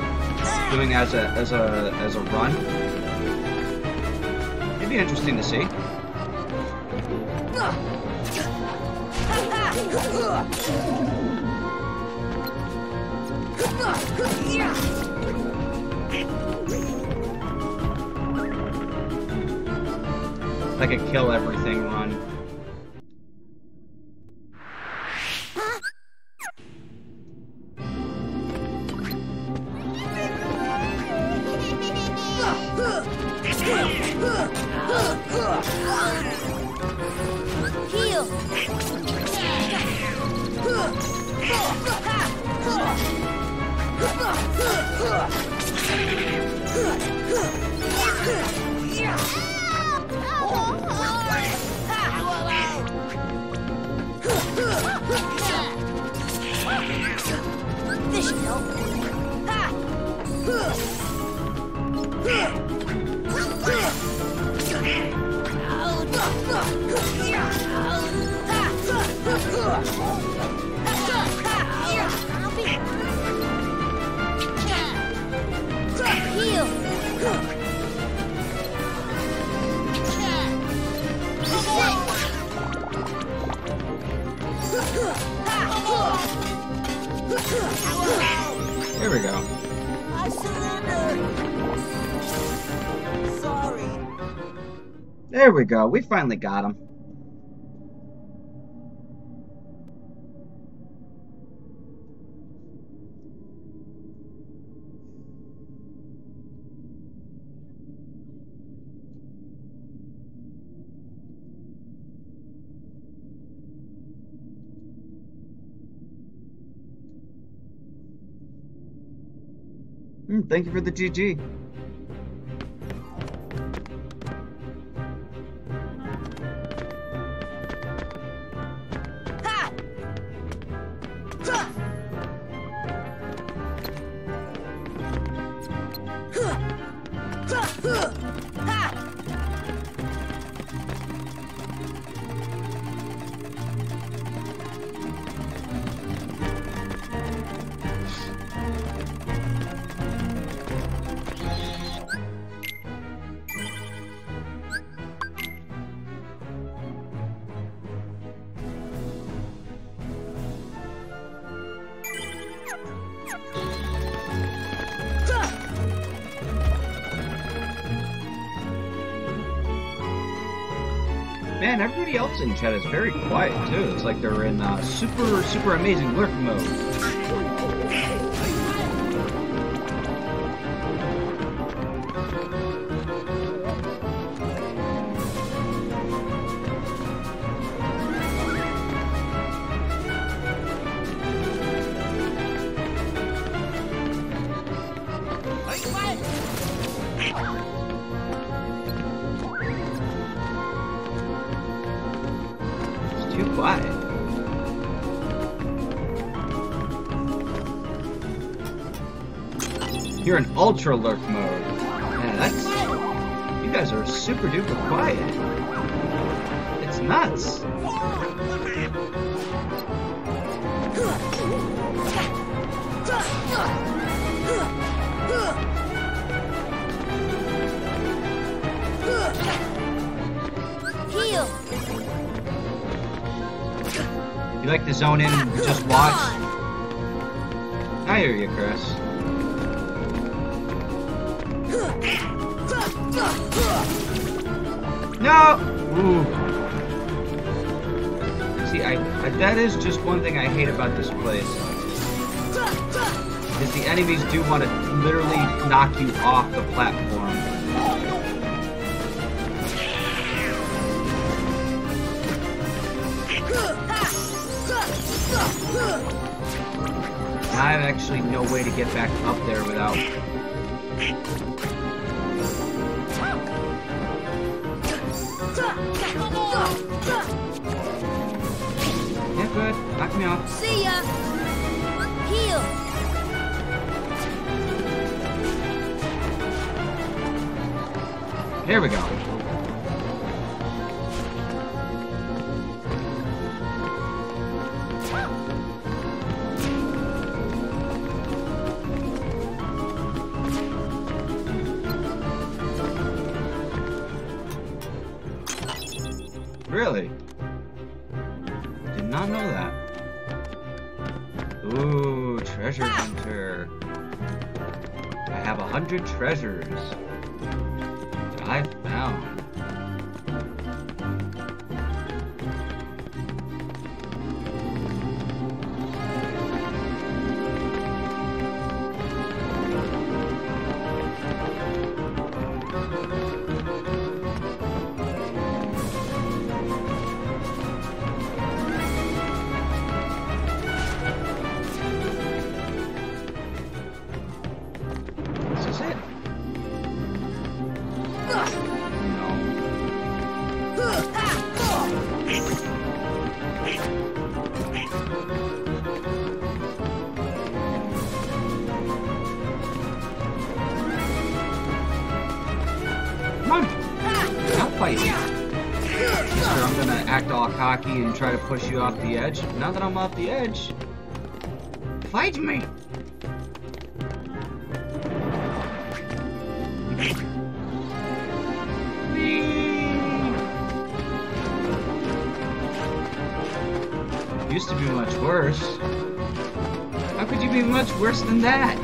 doing as a run. It'd be interesting to see. Like a kill everything run. Heal. This should help. Heal. Here we go. I surrender. Sorry. There we go. We finally got him. Thank you for the GG. Man, everybody else in chat is very quiet too. It's like they're in super amazing lurk mode. Too quiet. You're in ultra lurk mode. Man, that's... You guys are super duper quiet. It's nuts. Heal. You like to zone in and just watch? I hear you, Chris. No! Ooh. See, that is just one thing I hate about this place. Is the enemies do want to literally knock you off the platform. I have actually no way to get back up there without... Yeah, good. Knock me off. See ya. Heal. Here we go. Really? Did not know that. Ooh, treasure hunter. I have 100 treasures that I found. I'm gonna act all cocky and try to push you off the edge. Now that I'm off the edge, fight me! Used to be much worse. How could you be much worse than that?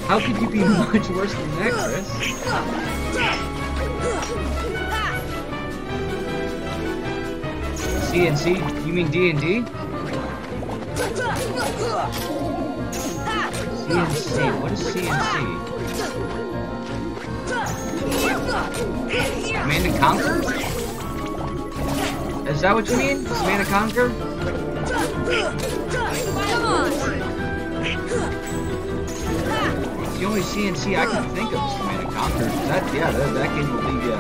How could you be much worse than that, Chris? CNC? You mean D&D? CNC? What is CNC? Command and Conquer? Is that what you mean? Command and Conquer? Come on! The only CNC I can think of is Command and Conquer. That game will leave you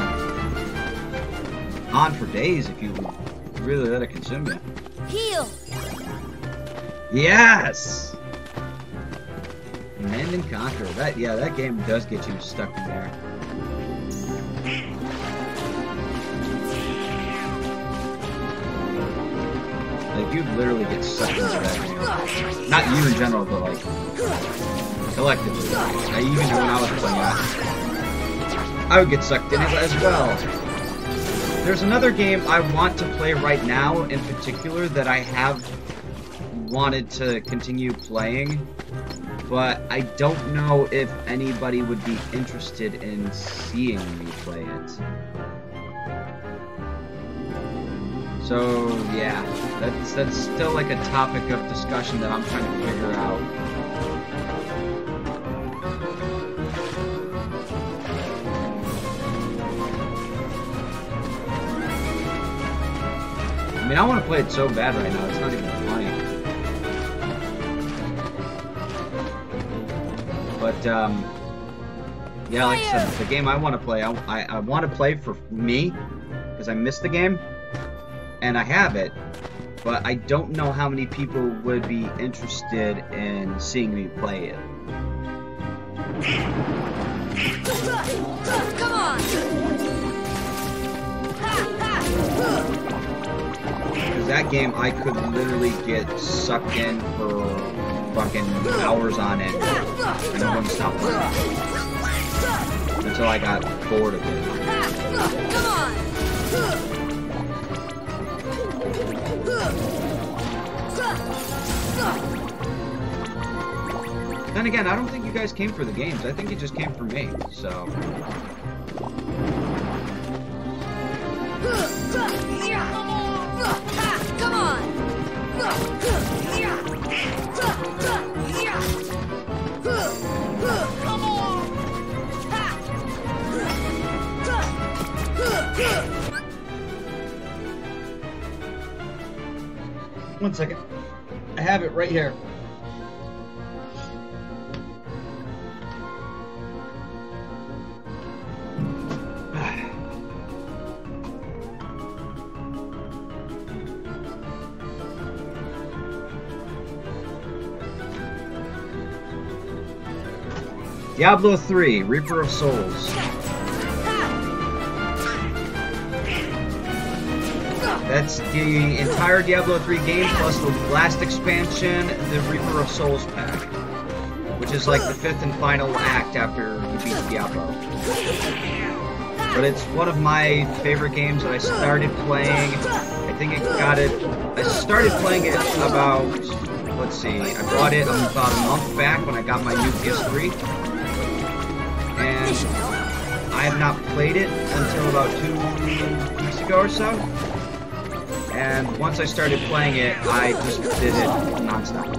on for days if you really let it consume you. Heal! Yes! Command and Conquer. That game does get you stuck in there. Like, you literally get sucked into that game. Not you in general, but like collectively. I even when I was playing it, I would get sucked in it as well. There's another game I want to play right now in particular that I have wanted to continue playing, but I don't know if anybody would be interested in seeing me play it. So yeah, that's still like a topic of discussion that I'm trying to figure out. I mean, I want to play it so bad right now, it's not even funny. But, yeah, like I said, the game I want to play, I want to play for me, because I missed the game, and I have it, but I don't know how many people would be interested in seeing me play it. Come on! Because that game, I could literally get sucked in for fucking hours on end, and I wouldn't stop playing until I got bored of it. Come on! Then again, I don't think you guys came for the games. I think you just came for me, so... Come on! One second. I have it right here. Diablo 3, Reaper of Souls. That's the entire Diablo 3 game plus the last expansion, the Reaper of Souls pack, which is like the 5th and final act after you beat Diablo. But it's one of my favorite games that I started playing. I think I started playing it about, let's see, I bought it about a month back when I got my new PS3. And I have not played it until about 2 weeks ago or so. And once I started playing it, I just did it nonstop.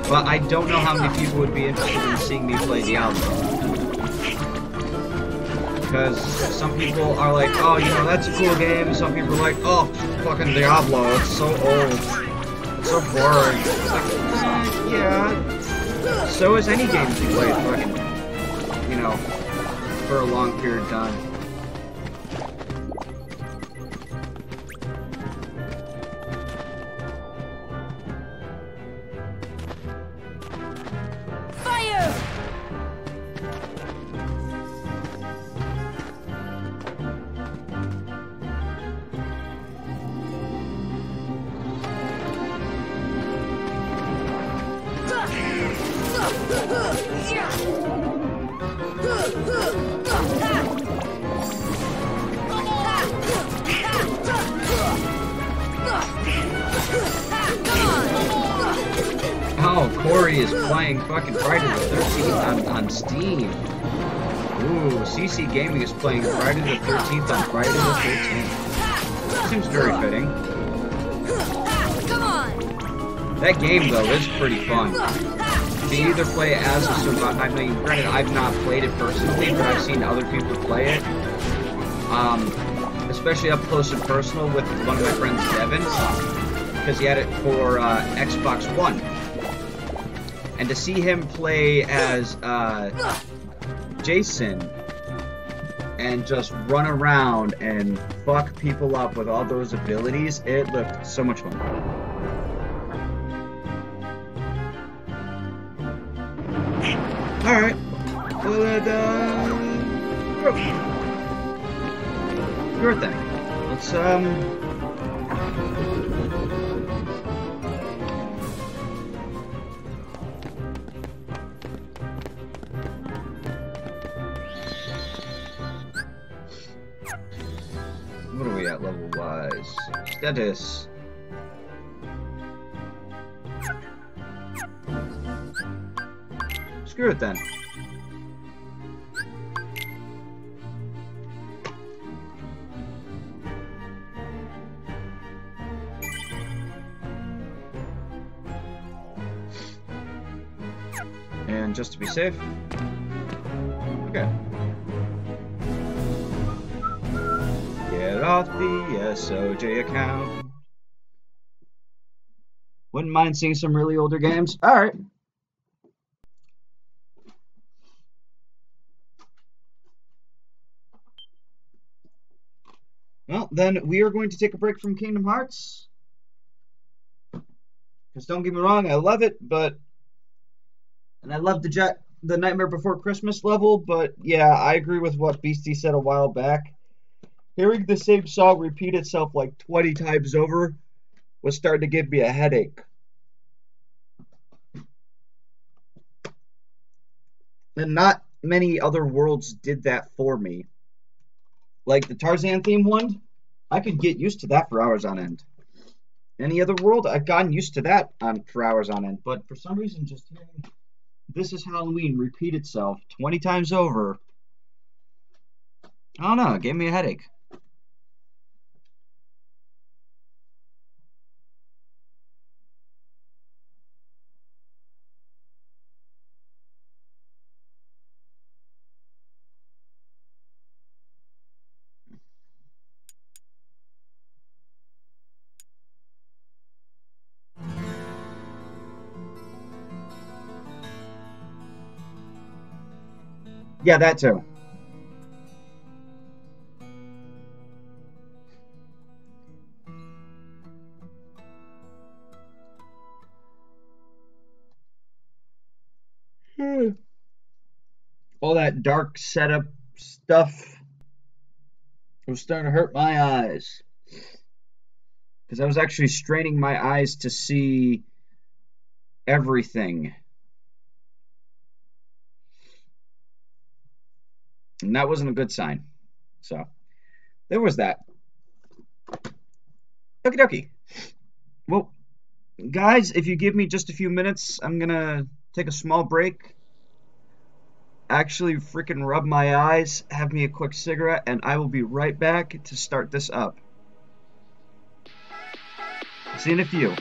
But I don't know how many people would be interested in seeing me play Diablo. Because some people are like, oh, you know, that's a cool game. Some people are like, oh, fucking Diablo, it's so old. It's so boring. It's like, yeah. So is any game you play fucking, you know, for a long period of time. Fire! Oh, Corey is playing fucking Friday the 13th on Steam. Ooh, CC Gaming is playing Friday the 13th on Friday the 13th. Seems very fitting. Come on! That game, though, is pretty fun. To either play as a survivor, I mean, granted, I've not played it personally, but I've seen other people play it. Especially up close and personal with one of my friends, Devin, because he had it for Xbox One. And to see him play as Jason and just run around and fuck people up with all those abilities, it looked so much fun. Alright. Your thing. Let's, what are we at level-wise? Status. Screw it then. And just to be safe. Okay. Get off the SoJ account. Wouldn't mind seeing some really older games. Alright. Well, then we are going to take a break from Kingdom Hearts. Because don't get me wrong, I love it, but... And I love the Nightmare Before Christmas level, but yeah, I agree with what Beastie said a while back. Hearing the same song repeat itself like 20 times over was starting to give me a headache. And not many other worlds did that for me. Like the Tarzan theme one, I could get used to that for hours on end. Any other world, I've gotten used to that for hours on end. But for some reason, just hearing This Is Halloween repeat itself 20 times over, I don't know, it gave me a headache. Yeah, that too. all that dark setup stuff was starting to hurt my eyes. Because I was actually straining my eyes to see everything. And that wasn't a good sign. So, there was that. Okie dokie. Well, guys, if you give me just a few minutes, I'm gonna take a small break. Actually freaking rub my eyes, have me a quick cigarette, and I will be right back to start this up. See you in a few.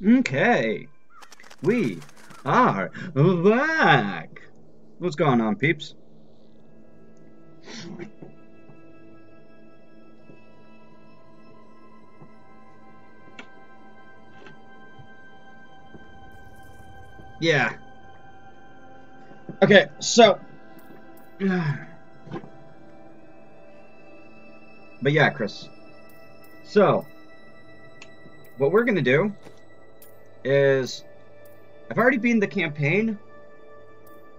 Okay, we are back. What's going on, peeps? Yeah. Okay, so... But yeah, Chris. So, what we're gonna do is... I've already beaten the campaign,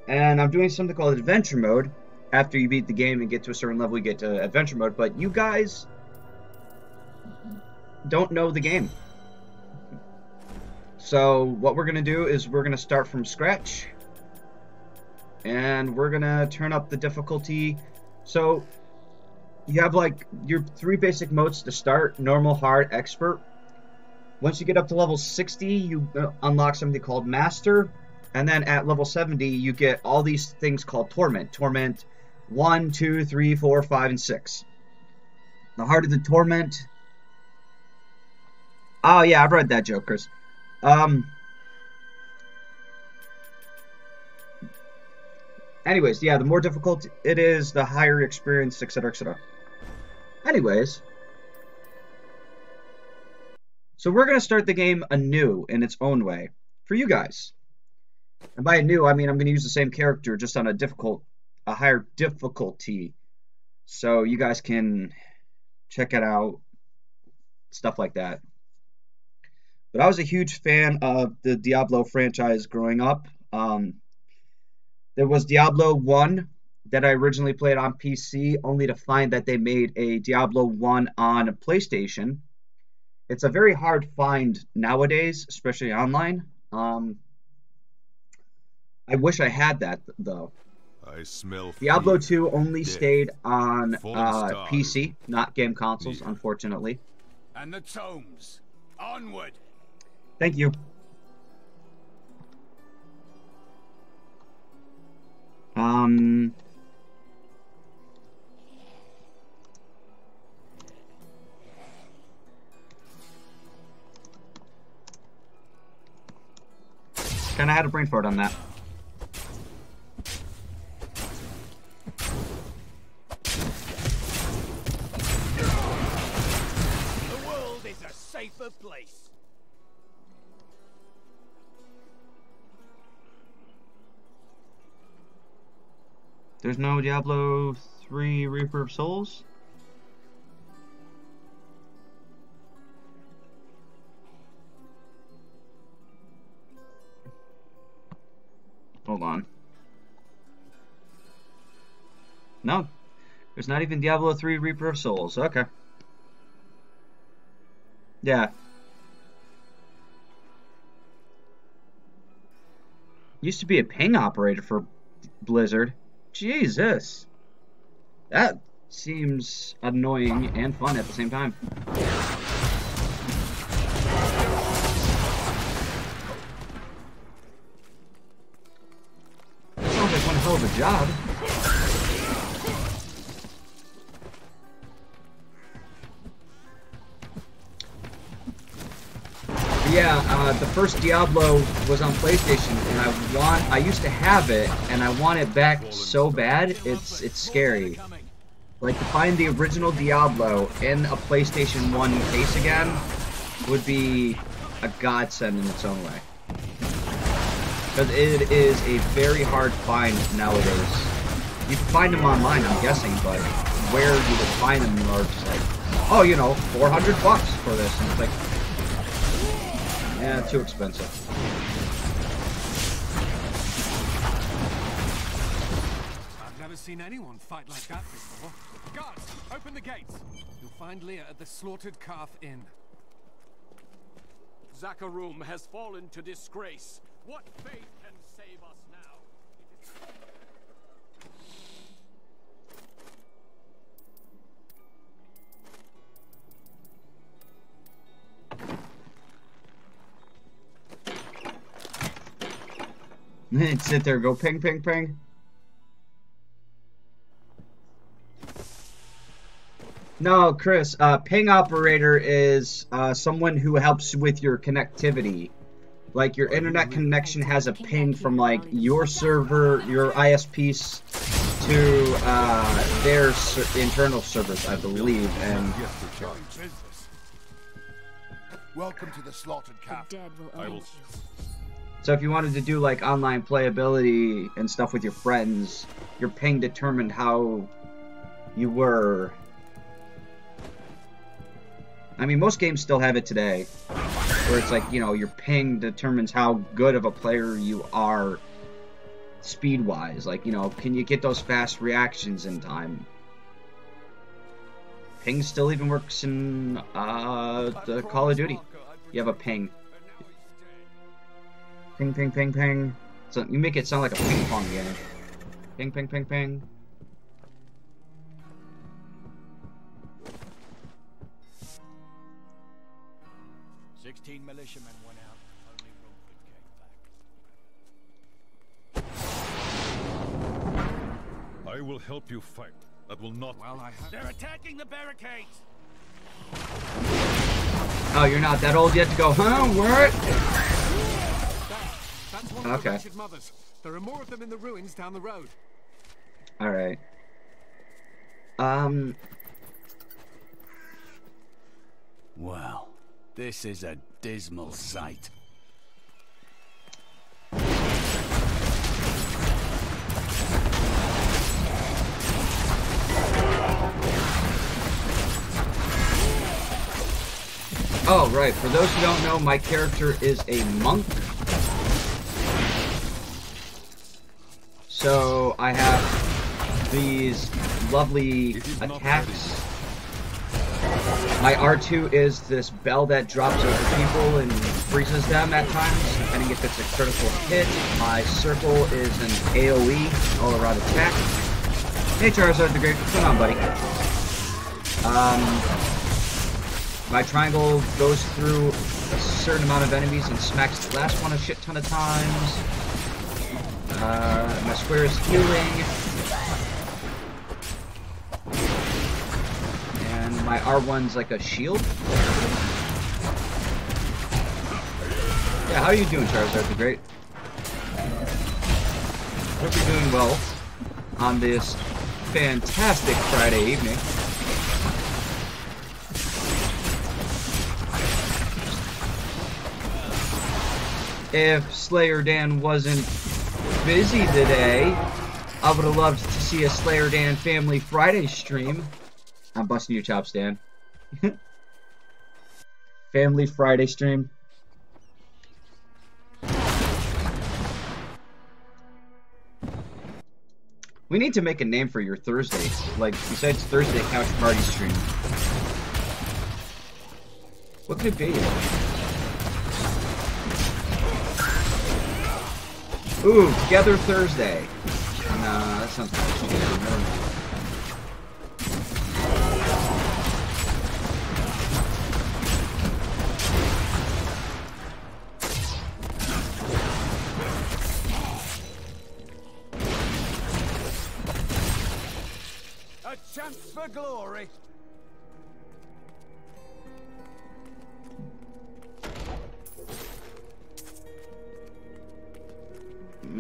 and I'm doing something called adventure mode. After you beat the game and get to a certain level, you get to adventure mode, but you guys don't know the game. So what we're gonna do is we're gonna start from scratch, and we're gonna turn up the difficulty. So you have like your 3 basic modes to start: normal, hard, expert. Once you get up to level 60, you unlock something called master, and then at level 70 you get all these things called torment. Torment 1, 2, 3, 4, 5, and 6. The harder the torment. Oh yeah, I've read that joke, Chris. Anyways, yeah, the more difficult it is, the higher experience, etc., etc. Anyways, so we're gonna start the game anew in its own way for you guys. And by anew, I mean I'm gonna use the same character just on a higher difficulty, so you guys can check it out, stuff like that. But I was a huge fan of the Diablo franchise growing up. There was Diablo 1 that I originally played on PC, only to find that they made a Diablo 1 on a PlayStation. It's a very hard find nowadays, especially online. I wish I had that, though. I smell Diablo fear, 2 only death, stayed on fallen PC, not game consoles, Yeah. unfortunately. And the tomes. Onward. Thank you. Kinda had a brain fart on that. The world is a safer place. There's no Diablo 3 Reaper of Souls? Hold on. No. There's not even Diablo 3 Reaper of Souls. Okay. Yeah. Used to be a ping operator for Blizzard. Jesus. That seems annoying and fun at the same time. Sounds like one hell of a job. Yeah, the first Diablo was on PlayStation, and I used to have it, and I want it back so bad. It's scary. Like, to find the original Diablo in a PlayStation 1 case again would be a godsend in its own way. Because it is a very hard find nowadays. You can find them online, I'm guessing, but where you would find them are just like, oh, you know, $400 for this, and it's like, yeah, too expensive. I've never seen anyone fight like that before. Guards, open the gates. You'll find Leah at the Slaughtered Calf Inn. Zakharum has fallen to disgrace. What fate can save us now? And sit there, go ping, ping, ping. No, Chris, ping operator is someone who helps with your connectivity. Like, your internet connection has a ping from, like, your server, your ISPs, to their internal servers, I believe, and... Welcome to the slaughtered calf. I will... So if you wanted to do, like, online playability and stuff with your friends, your ping determined how you were... I mean, most games still have it today, where it's like, you know, your ping determines how good of a player you are speed-wise. Like, you know, can you get those fast reactions in time? Ping still even works in the Call of Duty. You have a ping. Ping, ping, ping, ping. So you make it sound like a ping pong game. Ping, ping, ping, ping. Militiamen went out. Only Romford came back. I will help you fight. That will not... Well, I have... They're attacking the barricades! Oh, you're not that old yet to go, huh? What? That's one of the wretched mothers. There are more of them in the ruins down the road. Alright. Well, this is a dismal sight. Oh, right. For those who don't know, my character is a monk. So I have these lovely attacks. My R2 is this bell that drops over people and freezes them at times, depending if it's a critical hit. My circle is an AoE, all-around attack. Hey, Charizard the Great, what's going on, buddy? My triangle goes through a certain amount of enemies and smacks the last one a shit ton of times. My square is healing. And my R1's like a shield. Yeah, how are you doing, Charizard the Great? Hope you're doing well on this fantastic Friday evening. If Slayer Dan wasn't busy today, I would have loved to see a Slayer Dan Family Friday stream. I'm busting your chops, Dan. Family Friday stream. We need to make a name for your Thursdays. Like, besides Thursday Couch Party stream. What could it be? Ooh, Together Thursday. Nah, that sounds kind of stupid. A chance for glory.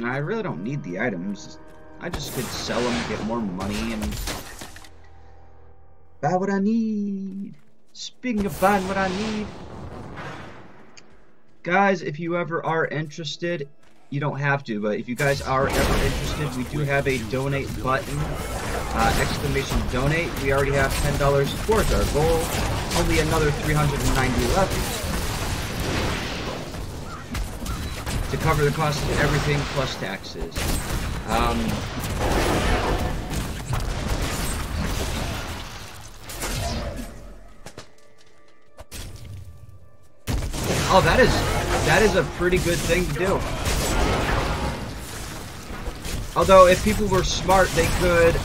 I really don't need the items. I just could sell them, get more money, and buy what I need. Speaking of buying what I need, guys, if you ever are interested, you don't have to, but if you guys are ever interested, we do have a donate button, exclamation donate. We already have $10 towards our goal. Only another 390 left. To cover the cost of everything plus taxes. Oh, that is a pretty good thing to do. Although, if people were smart, they could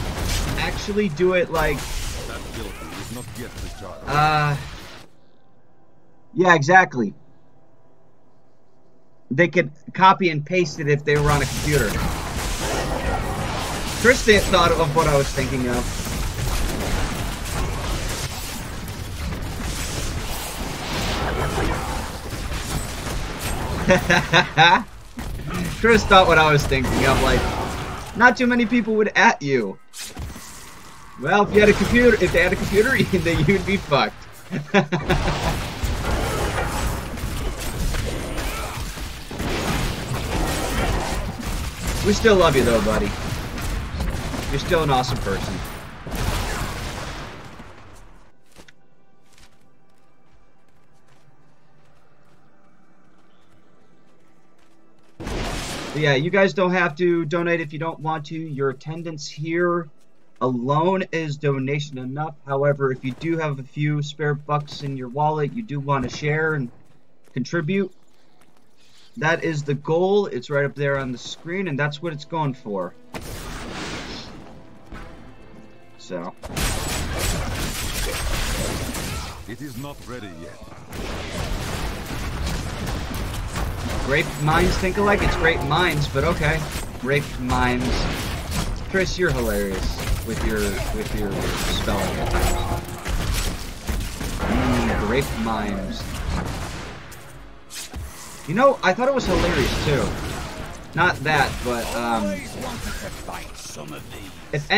actually do it like... yeah, exactly. They could copy and paste it if they were on a computer. Kristen thought of what I was thinking of. Chris thought what I was thinking. I'm like, not too many people would at you. Well, if they had a computer, then you'd be fucked. We still love you though, buddy. You're still an awesome person. But yeah, you guys don't have to donate if you don't want to. Your attendance here alone is donation enough. However, if you do have a few spare bucks in your wallet, you do want to share and contribute, that is the goal. It's right up there on the screen, and that's what it's going for. So. It is not ready yet. Grape minds think alike? It's great minds, but okay. Grape minds. Chris, you're hilarious with your spelling at times. Grape minds. You know, I thought it was hilarious too. Not that, but if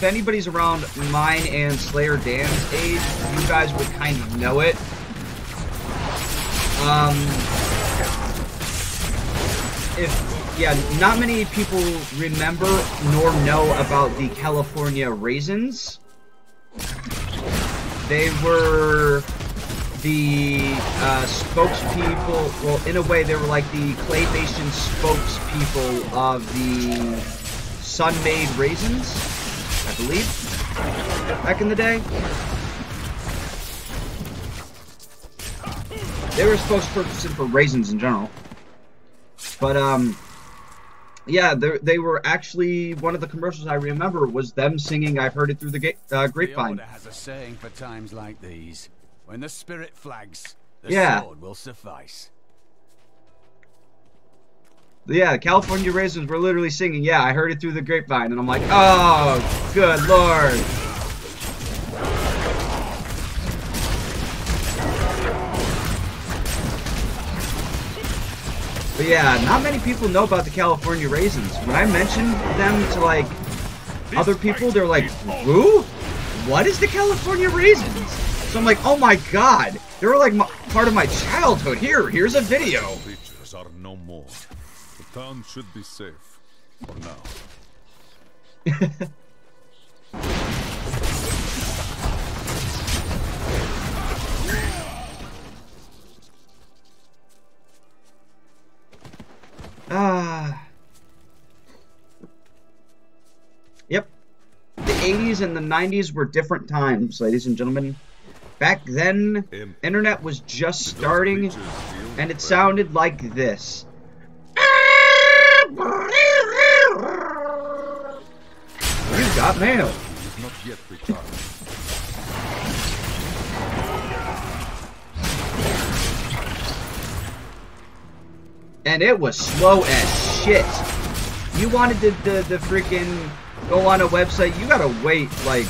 anybody's around mine and Slayer Dan's age, you guys would kind of know it. Not many people remember nor know about the California Raisins. They were the spokespeople, well, in a way, they were like the claymation spokespeople of the Sun-Made Raisins, I believe, back in the day. They were a spokesperson for raisins in general. But, yeah, they were actually, one of the commercials I remember was them singing "I've Heard It Through the Grapevine." The Order has a saying for times like these. When the spirit flags, the sword will suffice. Yeah, California Raisins were literally singing, "Yeah, I heard it through the grapevine," and I'm like, oh, good lord. But yeah, not many people know about the California Raisins. When I mentioned them to, like, other people, they're like, who? What is the California Raisins? So I'm like, oh my god, they were like part of my childhood. Here's a video. Creatures are no more. The town should be safe for now. Yep. The 80s and the 90s were different times, ladies and gentlemen. Back then, internet was just starting, and it sounded like this. You got mail. Not yet returned. And it was slow as shit. You wanted the freaking go on a website, you gotta wait like,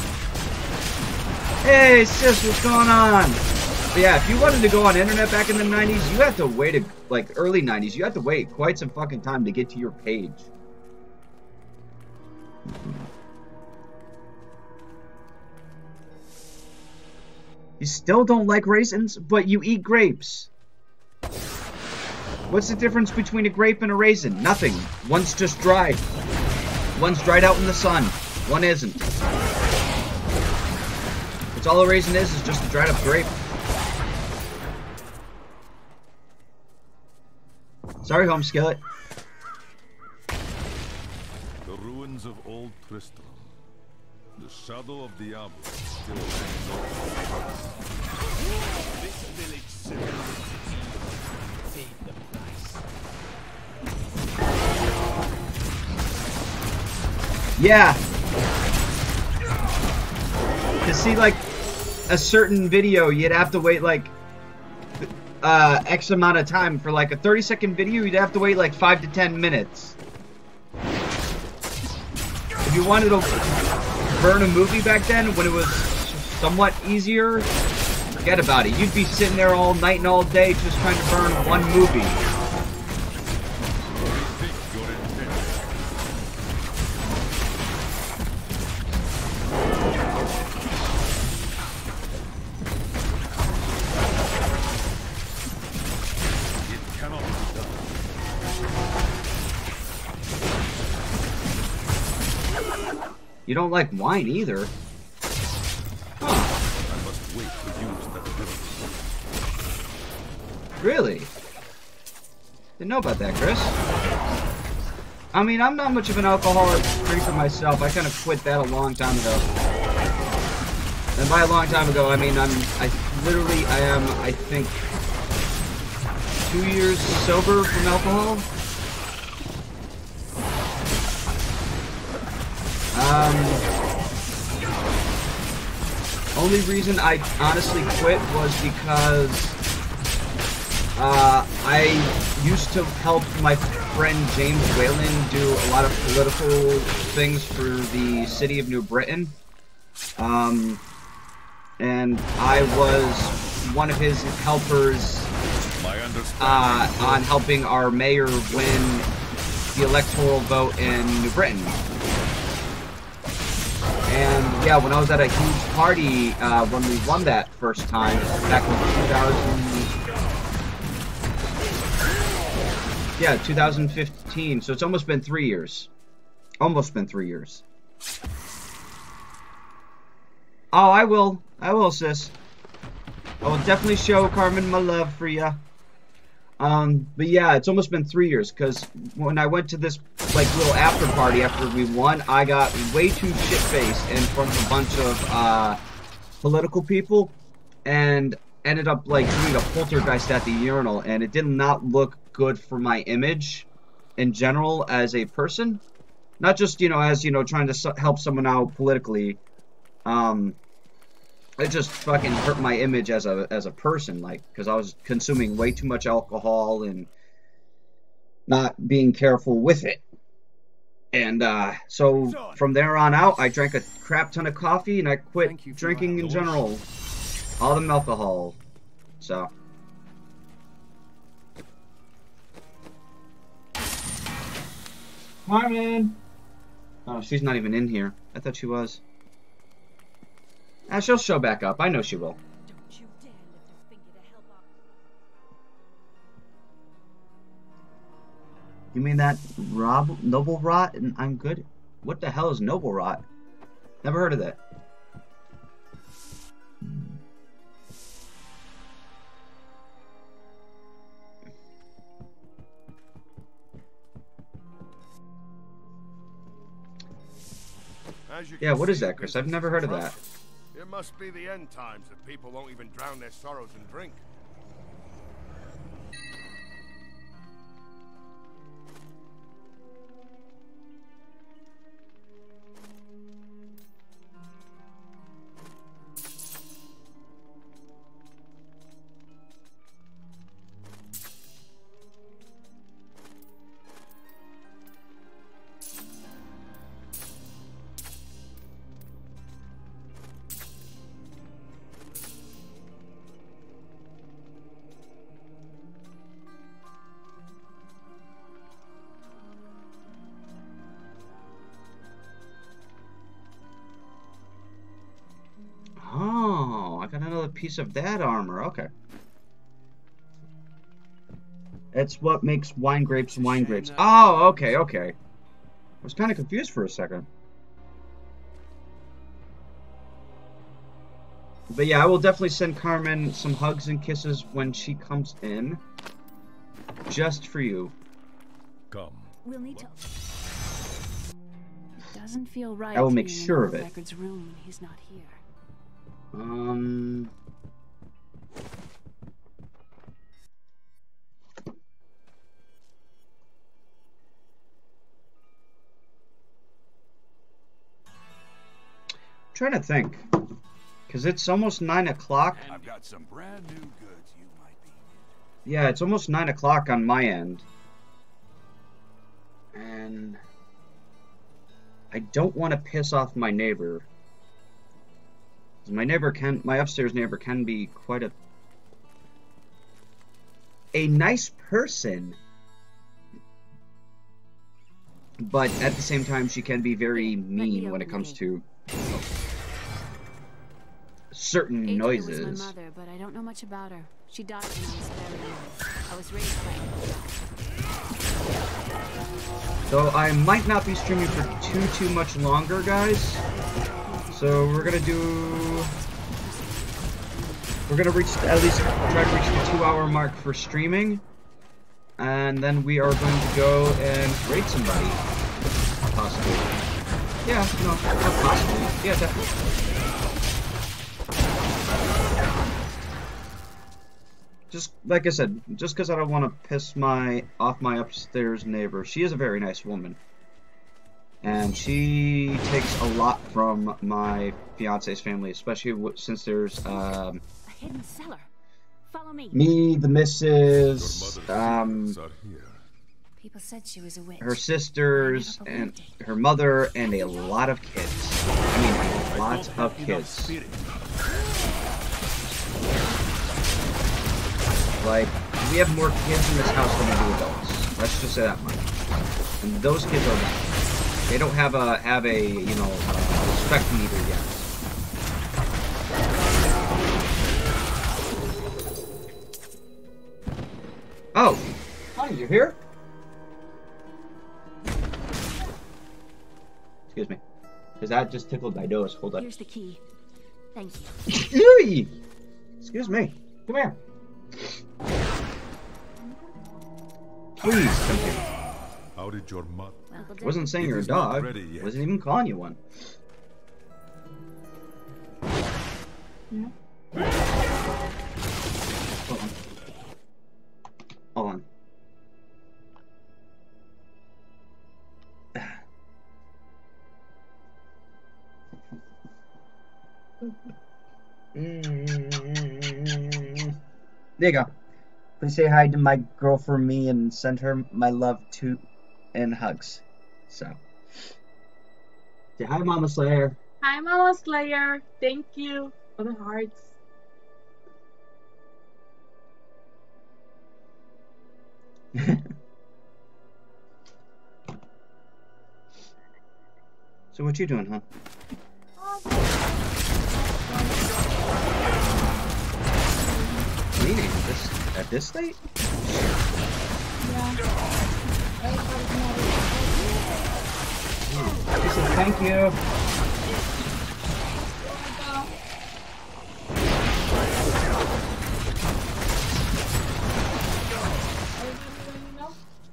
hey sis, what's going on? But yeah, if you wanted to go on internet back in the 90s, you had to wait, like early 90s, you had to wait quite some fucking time to get to your page. You still don't like raisins, but you eat grapes. What's the difference between a grape and a raisin? Nothing. One's just dry. One's dried out in the sun. One isn't. That's all a raisin is just a dried up grape. Sorry, home skillet. The ruins of old Tristram. The shadow of Diablo still hangs over. This village civilians paid the price. Yeah. To see like a certain video, you'd have to wait like X amount of time. For like a 30-second video, you'd have to wait like 5 to 10 minutes. If you wanted to burn a movie back then, when it was somewhat easier, Forget about it. You'd be sitting there all night and all day just trying to burn one movie. You don't like wine either. Huh. I must wait to use that ability. Really? Didn't know about that, Chris. I mean, I'm not much of an alcoholic drinker myself. I kind of quit that a long time ago. And by a long time ago, I mean I am, I think, 2 years sober from alcohol. Only reason I honestly quit was because I used to help my friend James Whalen do a lot of political things for the city of New Britain. And I was one of his helpers on helping our mayor win the electoral vote in New Britain. And yeah, when I was at a huge party when we won that first time back in 2015. So it's almost been 3 years. Almost been 3 years. Oh, I will, sis. I will definitely show Carmen my love for ya. But yeah, it's almost been 3 years, because when I went to this, like, little after party after we won, I got way too shit-faced in front of a bunch of, political people, and ended up, like, doing a poltergeist at the urinal, and it did not look good for my image in general as a person. Not just, you know, as, you know, trying to help someone out politically. It just fucking hurt my image as a person, like, because I was consuming way too much alcohol and not being careful with it. And so from there on out, I drank a crap ton of coffee and I quit drinking in general, all the alcohol. So Carmen. Oh, she's not even in here. I thought she was. She'll show back up. I know she will. Don't you dare lift a finger to help out. You mean that noble rot? And I'm good. What the hell is noble rot? Never heard of that. Yeah, what is that, Chris? I've never heard of that. It must be the end times that people won't even drown their sorrows in drink. Piece of that armor. Okay. That's what makes wine grapes wine grapes. Oh, okay, okay. I was kind of confused for a second. But yeah, I will definitely send Carmen some hugs and kisses when she comes in. Just for you. Come. We'll need to. It doesn't feel right. I will make sure of it. Records room when he's not here. Trying to think, because it's almost 9 o'clock. I've got some brand new goods you might be. Yeah, it's almost 9 o'clock on my end, and I don't want to piss off my neighbor. My upstairs neighbor can be quite a nice person, but at the same time she can be very mean when it comes to certain Adria noises. was my mother, but I don't know much about her. She died when I was very young. I was raised by her. So I might not be streaming for too much longer, guys. So we're gonna reach at least try to reach the 2-hour mark for streaming, and then we are going to go and raid somebody, possibly. Yeah, no, not possibly. Yeah, definitely. Just like I said, just because I don't want to piss off my upstairs neighbor. She is a very nice woman, and she takes a lot from my fiance's family, especially since there's A hidden cellar. Follow me. me, the missus, People said she was a witch. her sisters, and her mother, and a lot of kids. I mean, lots of kids. Like, we have more kids in this house than we do adults. Let's just say that much. And those kids are bad. They don't have a respect meter yet. Oh, hi, you're here? Excuse me, because that just tickled my nose. Hold on. Here's the key. Thank you. Hey! Excuse me. Come here. Please come here. How did your mother? I wasn't saying you're a dog. I wasn't even calling you one. Yeah. Hold on. Hold on. There you go. Please say hi to my girl for me and send her my love too and hugs. So, say hi, Mama Slayer. Hi, Mama Slayer. Thank you for the hearts. So what you doing, huh? Meaning at this state? She said thank you.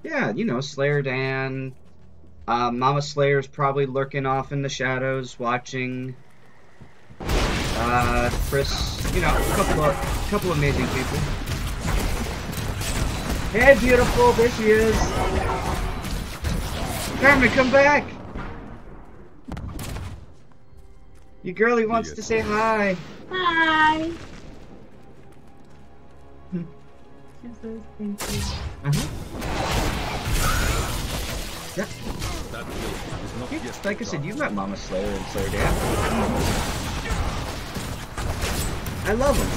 Yeah, you know, Slayer Dan. Mama Slayer's probably lurking off in the shadows, watching. Chris, you know, a couple amazing people. Hey, beautiful, there she is. Carmen, come back. Your girlie wants to say hi. Hi. She says thank you. Yeah. Like I said, you met Mama Slayer and Slayer Dan. I love them.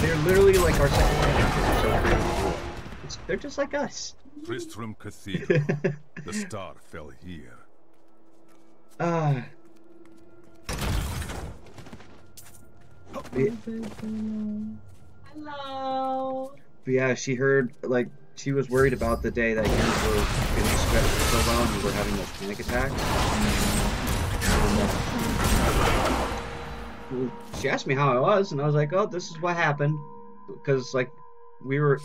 They're literally like our second languages. They're just like us. Tristram Cathedral. The star fell here. Hello. But yeah, she heard, like, she was worried about the day that you were getting stretched so well and you were having those panic attacks. And, she asked me how I was, and I was like, oh, this is what happened. Because, like, we were,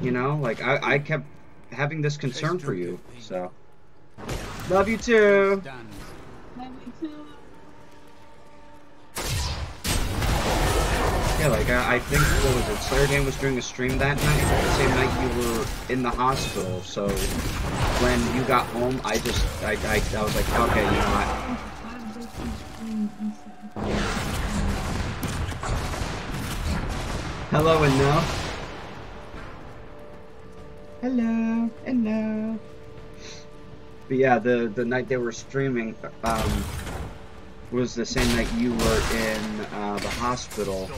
you know, like, I kept having this concern for you, so. Love you too. Love you too. Yeah, like, I think, what was it, Slayer Dan was doing a stream that night, the same night you were in the hospital, so when you got home, I was like, okay, you know what? Hello and no. Hello and no. But yeah, the night they were streaming, was the same night you were in the hospital.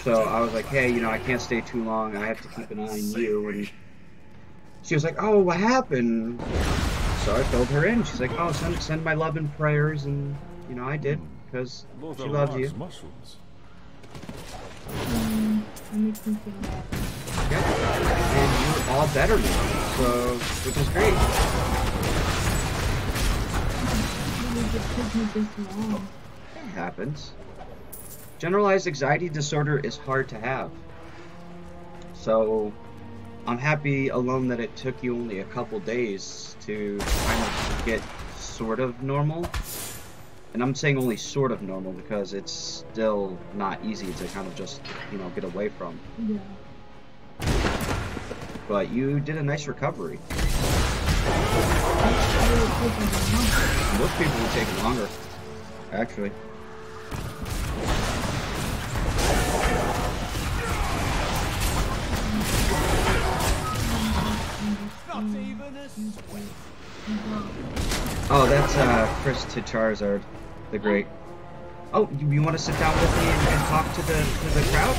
So I was like, hey, you know, I can't stay too long. I have to keep an eye on you. And she was like, oh, what happened? So I filled her in. She's like, oh, send my love and prayers. And, you know, I did, because she loves you. Mushrooms. Yeah. And you're all better now, so, which is great. It happens. Generalized anxiety disorder is hard to have. So, I'm happy alone that it took you only a couple days to kind of get sort of normal. And I'm saying only sort of normal because it's still not easy to kind of just, you know, get away from. Yeah. But you did a nice recovery. Most people would take longer, actually. Not even a sweat. Oh, that's Chris to Charizard, the Great. Oh, you want to sit down with me and talk to the crowd?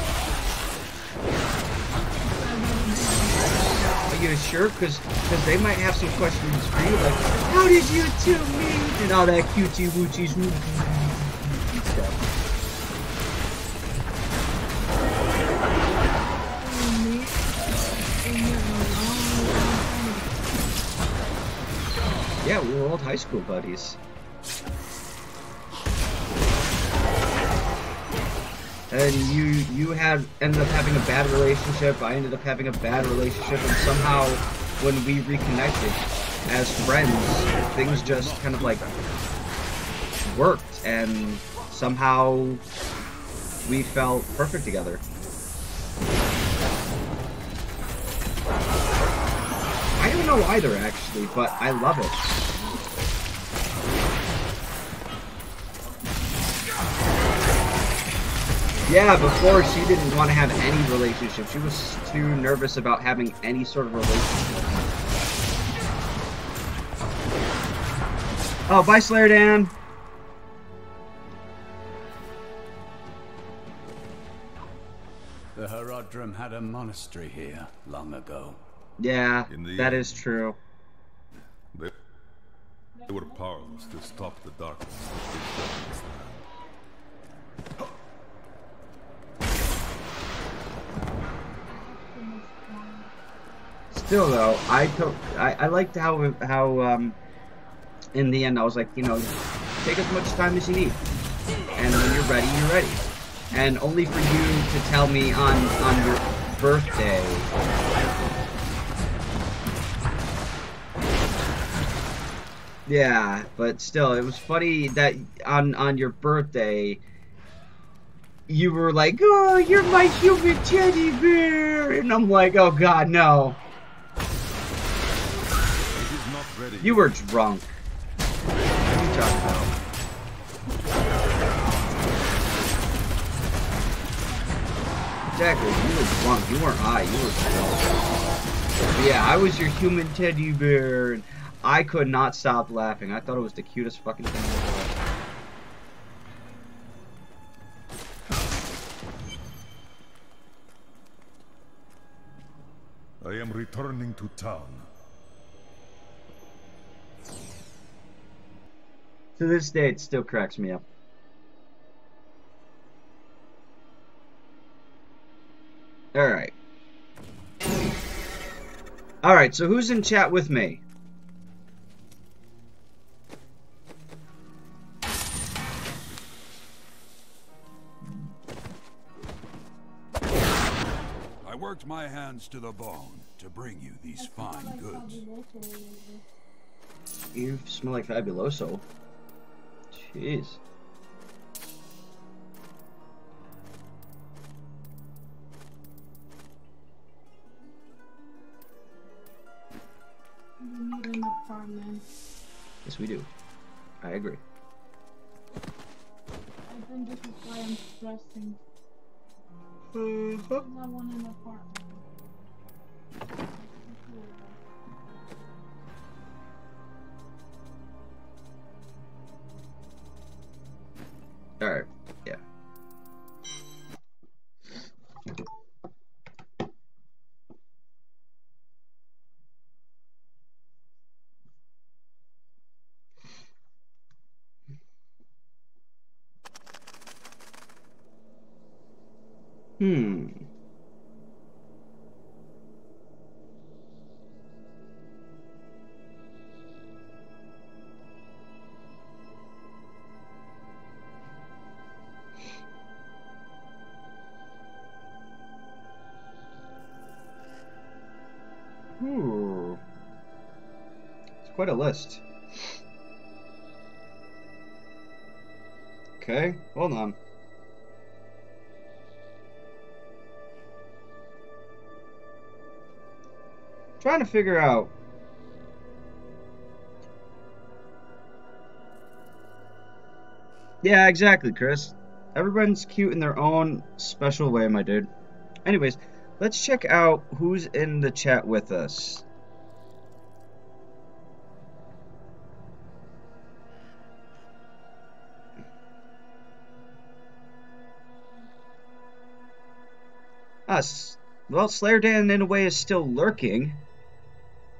Are you sure? Because they might have some questions for you, like, how did you two meet? And all that cutesy woochie stuff. Yeah, we were old high school buddies. And you ended up having a bad relationship, I ended up having a bad relationship, and somehow when we reconnected as friends, things just kind of like worked, and somehow we felt perfect together. I don't know either, actually, but I love it. Yeah, before she didn't want to have any relationship. She was too nervous about having any sort of relationship. Oh, bye, Slayer Dan. The Herodrum had a monastery here long ago. Yeah, that is true. They were powerless to stop the darkness that came this land. Still though, I liked how in the end I was like, you know, take as much time as you need, and when you're ready, you're ready. And only for you to tell me on your birthday. Yeah, but still, it was funny that on your birthday, you were like, oh, you're my human teddy bear, and I'm like, oh god, no. You were drunk. What are you talking about? Exactly, you were drunk. You weren't high. You were drunk. But yeah, I was your human teddy bear, and I could not stop laughing. I thought it was the cutest fucking thing ever. I am returning to town. To this day, it still cracks me up. Alright. Alright, so who's in chat with me? I worked my hands to the bone to bring you these fine goods. You smell like Fabuloso. Jeez. We need an apartment. Yes, we do. I agree. I think this is why I'm stressing. I want an apartment. Alright, yeah. Ooh. It's quite a list. Okay, hold on. Trying to figure out. Yeah, exactly, Chris. Everyone's cute in their own special way, my dude. Anyways, let's check out who's in the chat with us. Us. Well, Slayer Dan in a way is still lurking.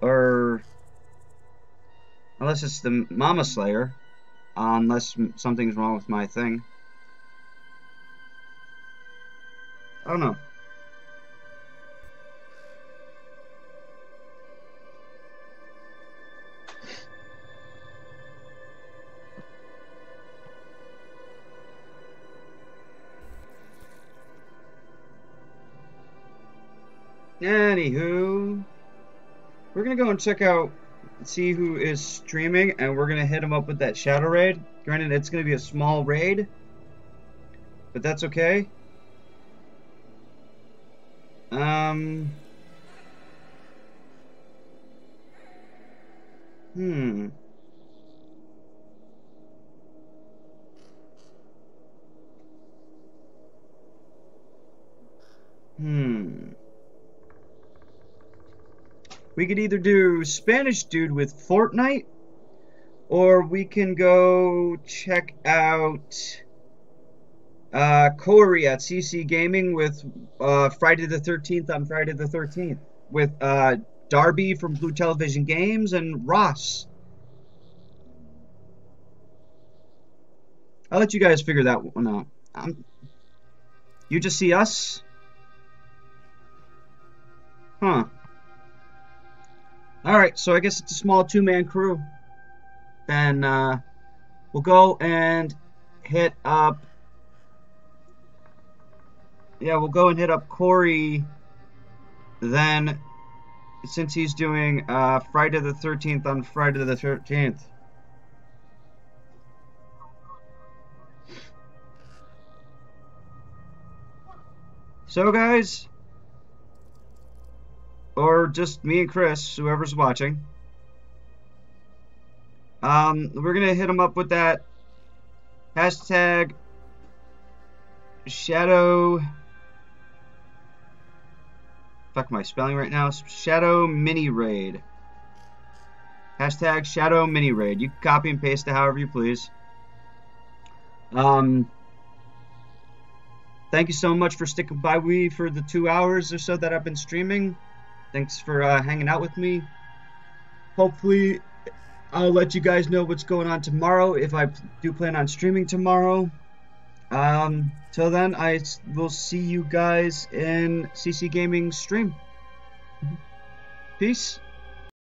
Or unless it's the Mama Slayer. Unless something's wrong with my thing. I don't know. Anywho, we're gonna go and check out, see who is streaming, and we're gonna hit them up with that shadow raid. Granted, it's gonna be a small raid, but that's okay. We could either do Spanish Dude with Fortnite, or we can go check out Corey at CC Gaming with Friday the 13th on Friday the 13th with Darby from Blue Television Games and Ross. I'll let you guys figure that one out. You just see us? Huh. Alright, so I guess it's a small two-man crew. Then we'll go and hit up... Yeah, we'll go and hit up Corey then, since he's doing Friday the 13th on Friday the 13th. So guys, or just me and Chris, whoever's watching, we're gonna hit him up with that hashtag shadow... Fuck, am I spelling right now? Shadow Mini Raid. Hashtag Shadow Mini Raid. You can copy and paste it however you please. Thank you so much for sticking by me for the 2 hours or so that I've been streaming. Thanks for hanging out with me. Hopefully, I'll let you guys know what's going on tomorrow, if I do plan on streaming tomorrow. Till then, I will see you guys in CC Gaming stream. Peace.